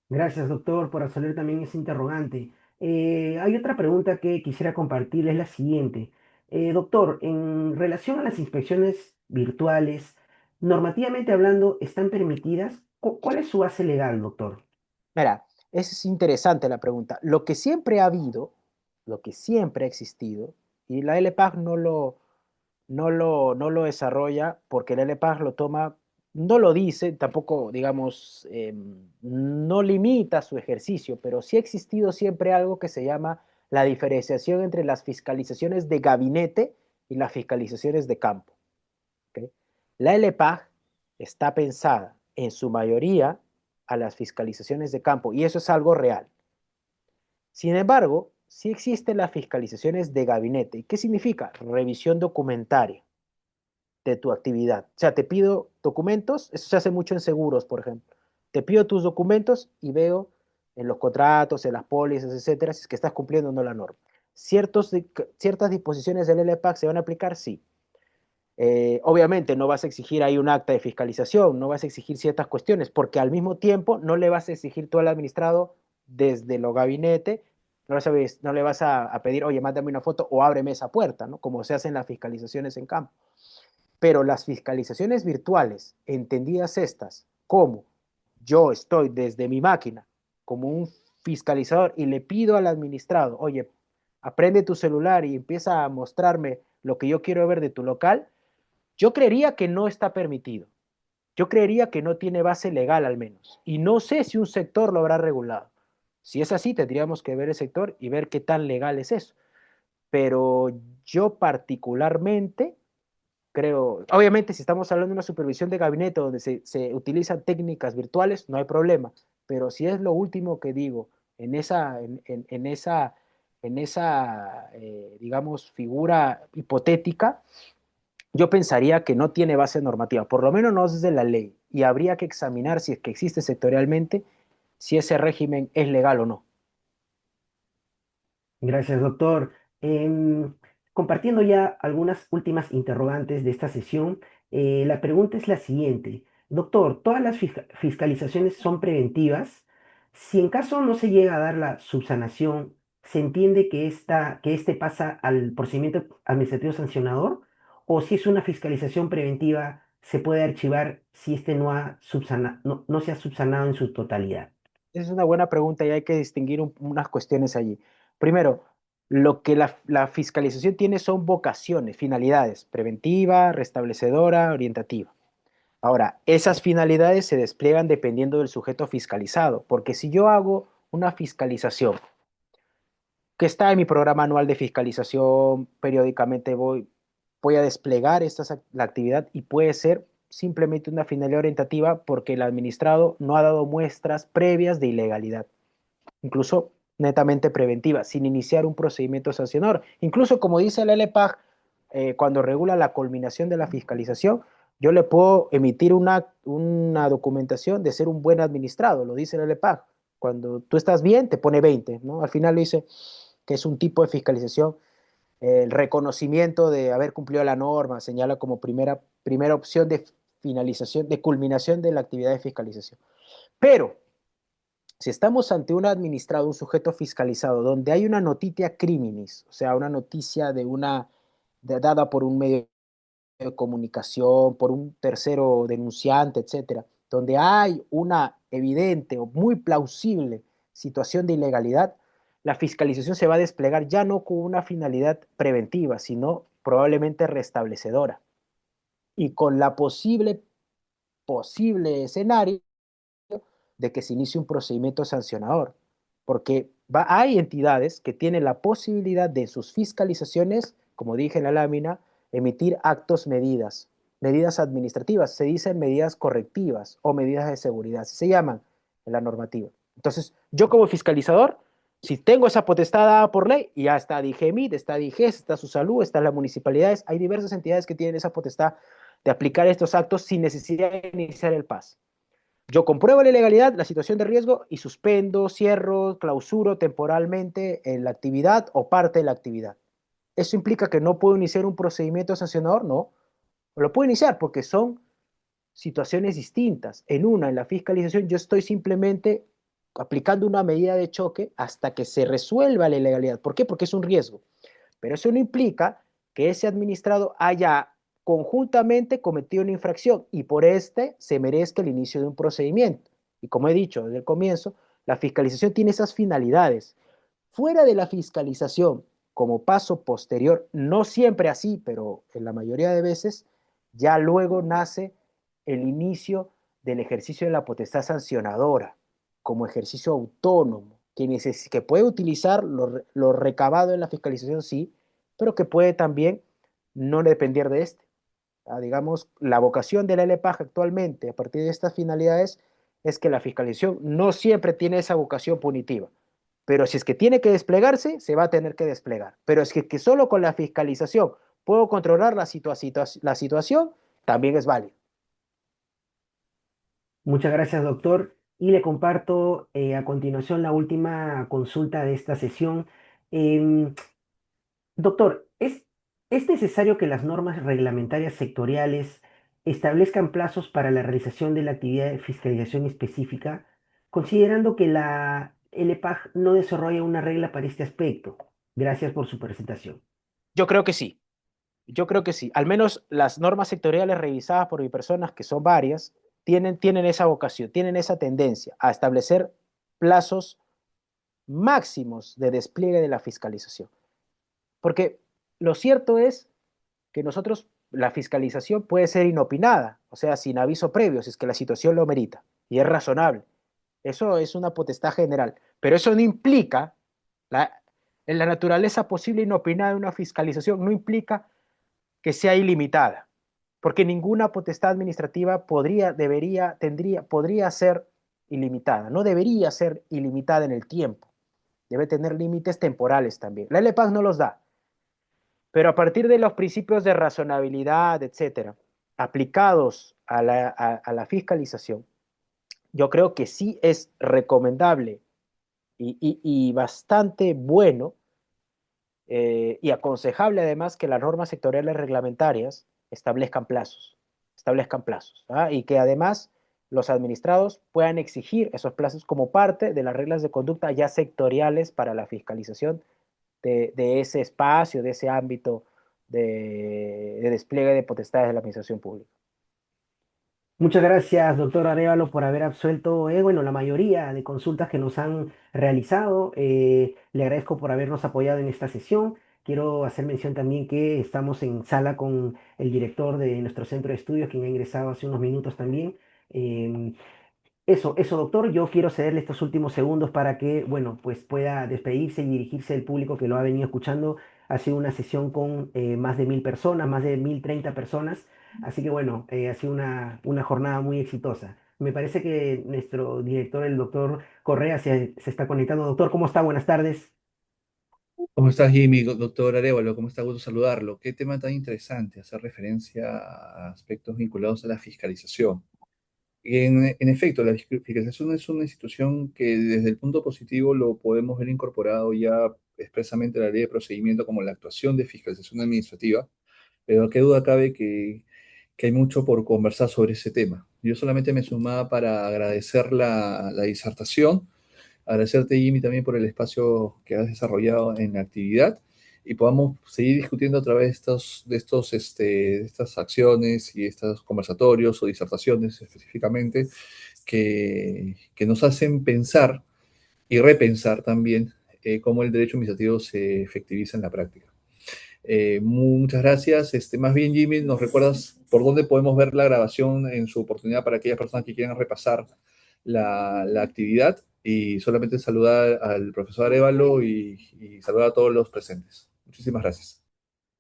Gracias, doctor, por resolver también ese interrogante. Hay otra pregunta que quisiera compartir, es la siguiente. Doctor, en relación a las inspecciones virtuales, normativamente hablando, ¿están permitidas? ¿Cuál es su base legal, doctor? Mira, es interesante la pregunta. Lo que siempre ha habido, lo que siempre ha existido, y la LPAC no lo desarrolla porque el LPAC lo toma, no lo dice, tampoco, digamos, no limita su ejercicio, pero sí ha existido siempre algo que se llama la diferenciación entre las fiscalizaciones de gabinete y las fiscalizaciones de campo. ¿Okay? La LPAG está pensada en su mayoría a las fiscalizaciones de campo y eso es algo real. Sin embargo, sí existen las fiscalizaciones de gabinete. ¿Qué significa? Revisión documentaria de tu actividad. O sea, te pido documentos, eso se hace mucho en seguros, por ejemplo. Te pido tus documentos y veo en los contratos, en las pólizas, etcétera, si es que estás cumpliendo o no la norma. Ciertas disposiciones del LPAC se van a aplicar, sí. Obviamente no vas a exigir ahí un acta de fiscalización, no vas a exigir ciertas cuestiones, porque al mismo tiempo no le vas a exigir tú al administrado desde los gabinetes, no le vas a pedir, oye, mándame una foto o ábreme esa puerta, ¿no? Como se hacen las fiscalizaciones en campo. Pero las fiscalizaciones virtuales, entendidas estas como yo estoy desde mi máquina como un fiscalizador y le pido al administrado, oye, aprende tu celular y empieza a mostrarme lo que yo quiero ver de tu local, yo creería que no está permitido. Yo creería que no tiene base legal al menos. Y no sé si un sector lo habrá regulado. Si es así, tendríamos que ver el sector y ver qué tan legal es eso. Pero yo particularmente creo, obviamente si estamos hablando de una supervisión de gabinete donde se utilizan técnicas virtuales, no hay problema, pero si es lo último que digo en esa digamos, figura hipotética, yo pensaría que no tiene base normativa, por lo menos no es de la ley, y habría que examinar si es que existe sectorialmente, si ese régimen es legal o no. Gracias, doctor. Compartiendo ya algunas últimas interrogantes de esta sesión, la pregunta es la siguiente. Doctor, ¿todas las fiscalizaciones son preventivas? Si en caso no se llega a dar la subsanación, ¿se entiende que que este pasa al procedimiento administrativo sancionador? ¿O si es una fiscalización preventiva, se puede archivar si este no se ha subsanado en su totalidad? Esa es una buena pregunta y hay que distinguir unas cuestiones allí. Primero, lo que la fiscalización tiene son vocaciones, finalidades, preventiva, restablecedora, orientativa. Ahora, esas finalidades se despliegan dependiendo del sujeto fiscalizado, porque si yo hago una fiscalización que está en mi programa anual de fiscalización, periódicamente voy a desplegar la actividad y puede ser simplemente una finalidad orientativa porque el administrado no ha dado muestras previas de ilegalidad, incluso netamente preventiva, sin iniciar un procedimiento sancionador. Incluso como dice la LPAG, cuando regula la culminación de la fiscalización, yo le puedo emitir una documentación de ser un buen administrado, lo dice la LPAG. Cuando tú estás bien, te pone 20, ¿no? Al final lo dice que es un tipo de fiscalización, el reconocimiento de haber cumplido la norma, señala como primera opción de finalización, de culminación de la actividad de fiscalización. Pero si estamos ante un administrado, un sujeto fiscalizado, donde hay una notitia criminis, o sea, una noticia dada por un medio de comunicación, por un tercero denunciante, etcétera, donde hay una evidente o muy plausible situación de ilegalidad, la fiscalización se va a desplegar ya no con una finalidad preventiva, sino probablemente restablecedora. Y con la posible escenario de que se inicie un procedimiento sancionador, porque hay entidades que tienen la posibilidad de sus fiscalizaciones, como dije en la lámina, emitir actos medidas administrativas, se dicen medidas correctivas o medidas de seguridad, así se llaman en la normativa. Entonces, yo como fiscalizador, si tengo esa potestad dada por ley, y ya está DIGEMIT, está DIGES, está su salud, están las municipalidades, hay diversas entidades que tienen esa potestad de aplicar estos actos sin necesidad de iniciar el PAS. Yo compruebo la ilegalidad, la situación de riesgo y suspendo, cierro, clausuro temporalmente la actividad o parte de la actividad. ¿Eso implica que no puedo iniciar un procedimiento sancionador? No. Lo puedo iniciar porque son situaciones distintas. En la fiscalización, yo estoy simplemente aplicando una medida de choque hasta que se resuelva la ilegalidad. ¿Por qué? Porque es un riesgo. Pero eso no implica que ese administrado haya conjuntamente cometido una infracción y por este se merezca el inicio de un procedimiento. Y como he dicho desde el comienzo, la fiscalización tiene esas finalidades. Fuera de la fiscalización, como paso posterior, no siempre así, pero en la mayoría de veces, ya luego nace el inicio del ejercicio de la potestad sancionadora como ejercicio autónomo, que puede utilizar lo recabado en la fiscalización, sí, pero que puede también no depender de este. Digamos, la vocación de la LPAJ actualmente, a partir de estas finalidades, es que la fiscalización no siempre tiene esa vocación punitiva. Pero si es que tiene que desplegarse, se va a tener que desplegar. Pero es que solo con la fiscalización puedo controlar la situación, también es válido. Muchas gracias, doctor. Y le comparto a continuación la última consulta de esta sesión. Em, Doctor, ¿es necesario que las normas reglamentarias sectoriales establezcan plazos para la realización de la actividad de fiscalización específica, considerando que la LPAG no desarrolla una regla para este aspecto? Gracias por su presentación. Yo creo que sí. Yo creo que sí. Al menos las normas sectoriales revisadas por mi persona, que son varias, tienen esa vocación, tienen esa tendencia a establecer plazos máximos de despliegue de la fiscalización. Porque lo cierto es que nosotros, la fiscalización puede ser inopinada, o sea, sin aviso previo, si es que la situación lo merita, y es razonable. Eso es una potestad general, pero eso no implica, la, en la naturaleza posible inopinada de una fiscalización, no implica que sea ilimitada, porque ninguna potestad administrativa podría ser ilimitada, no debería ser ilimitada en el tiempo, debe tener límites temporales también. La LPAC no los da, pero a partir de los principios de razonabilidad, etcétera, aplicados a la fiscalización, yo creo que sí es recomendable y bastante bueno y aconsejable además que las normas sectoriales reglamentarias establezcan plazos, ¿ah? Y que además los administrados puedan exigir esos plazos como parte de las reglas de conducta ya sectoriales para la fiscalización de ese espacio, de ese ámbito de despliegue de potestades de la administración pública. Muchas gracias, doctor Arevalo, por haber absuelto, bueno, la mayoría de consultas que nos han realizado. Le agradezco por habernos apoyado en esta sesión. Quiero hacer mención también que estamos en sala con el director de nuestro centro de estudios, quien ha ingresado hace unos minutos también. Em, eso, doctor. Yo quiero cederle estos últimos segundos para que, bueno, pues pueda despedirse y dirigirse al público que lo ha venido escuchando. Ha sido una sesión con más de 1000 personas, más de 1030 personas. Así que, bueno, ha sido una jornada muy exitosa. Me parece que nuestro director, el doctor Correa, se está conectando. Doctor, ¿cómo está? Buenas tardes. ¿Cómo estás, Jimmy? Doctor Arevalo, ¿cómo está? Gusto saludarlo. Qué tema tan interesante, hacer referencia a aspectos vinculados a la fiscalización. En efecto, la fiscalización es una institución que desde el punto positivo lo podemos ver incorporado ya expresamente en la ley de procedimiento como la actuación de fiscalización administrativa, pero qué duda cabe que hay mucho por conversar sobre ese tema. Yo solamente me sumaba para agradecer la disertación. Agradecerte, Jimmy, también por el espacio que has desarrollado en la actividad y podamos seguir discutiendo a través de estas acciones y estos conversatorios o disertaciones específicamente que nos hacen pensar y repensar también cómo el derecho administrativo se efectiviza en la práctica. Muchas gracias. Más bien, Jimmy, ¿nos recuerdas por dónde podemos ver la grabación en su oportunidad para aquellas personas que quieran repasar la actividad? Y solamente saludar al profesor Arevalo y saludar a todos los presentes. Muchísimas gracias.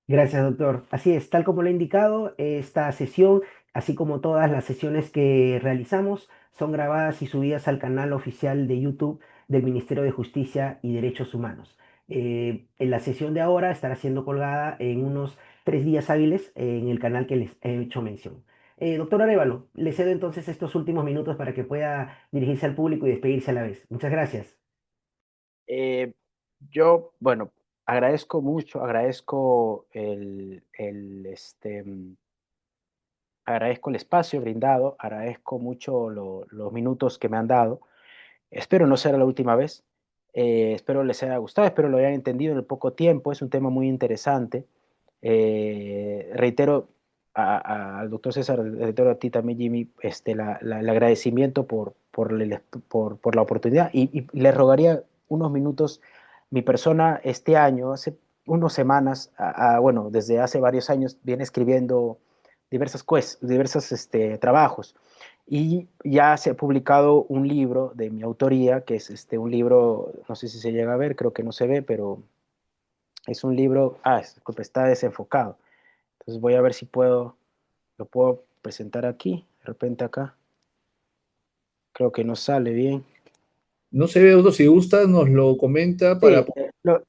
Gracias, doctor. Así es, tal como lo he indicado, esta sesión, así como todas las sesiones que realizamos, son grabadas y subidas al canal oficial de YouTube del Ministerio de Justicia y Derechos Humanos. En la sesión de ahora estará siendo colgada en unos 3 días hábiles en el canal que les he hecho mención. Doctor Arevalo, le cedo entonces estos últimos minutos para que pueda dirigirse al público y despedirse a la vez. Muchas gracias. Eh, yo, bueno, agradezco mucho, agradezco el espacio brindado, agradezco mucho los minutos que me han dado. Espero no ser la última vez. Espero les haya gustado, espero lo hayan entendido en el poco tiempo. Es un tema muy interesante. Reitero al doctor César, reitero a ti también, Jimmy, el agradecimiento por la oportunidad y le rogaría unos minutos. Mi persona este año, hace unas semanas, bueno, desde hace varios años, viene escribiendo diversos trabajos y ya se ha publicado un libro de mi autoría, que es un libro, no sé si se llega a ver, creo que no se ve, pero es un libro, disculpe, está desenfocado. Entonces voy a ver si lo puedo presentar aquí, de repente acá. Creo que no sale bien. No se ve, otro, si gusta, nos lo comenta para... Sí,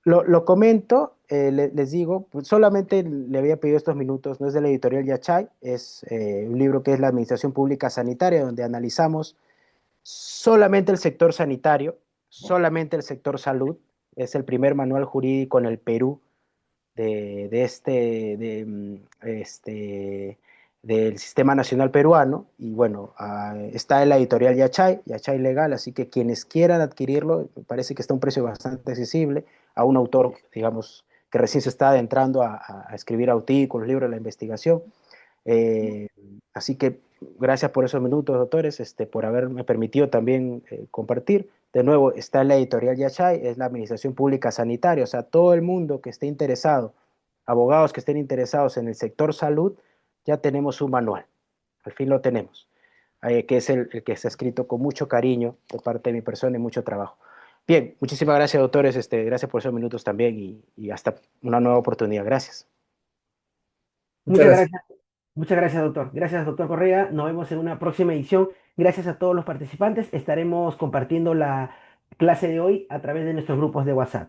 lo comento, les digo, pues solamente le había pedido estos minutos, no es de la editorial Yachay, es un libro que es la Administración Pública Sanitaria, donde analizamos solamente el sector sanitario, solamente el sector salud. Es el primer manual jurídico en el Perú del Sistema Nacional Peruano. Y bueno, está en la editorial Yachay, Yachay Legal, así que quienes quieran adquirirlo, me parece que está a un precio bastante accesible a un autor, digamos, que recién se está adentrando a escribir artículos, libros de la investigación. Eh, Así que gracias por esos minutos, doctores, por haberme permitido también compartir. De nuevo, está la editorial Yachay, es la Administración Pública Sanitaria, o sea, todo el mundo que esté interesado, abogados que estén interesados en el sector salud, ya tenemos un manual, al fin lo tenemos, que es el que está escrito con mucho cariño de parte de mi persona y mucho trabajo. Bien, muchísimas gracias, doctores, gracias por esos minutos también y hasta una nueva oportunidad. Gracias. Muchas Muchas gracias. gracias. Muchas gracias, doctor. Gracias, doctor Correa. Nos vemos en una próxima edición. Gracias a todos los participantes. Estaremos compartiendo la clase de hoy a través de nuestros grupos de WhatsApp.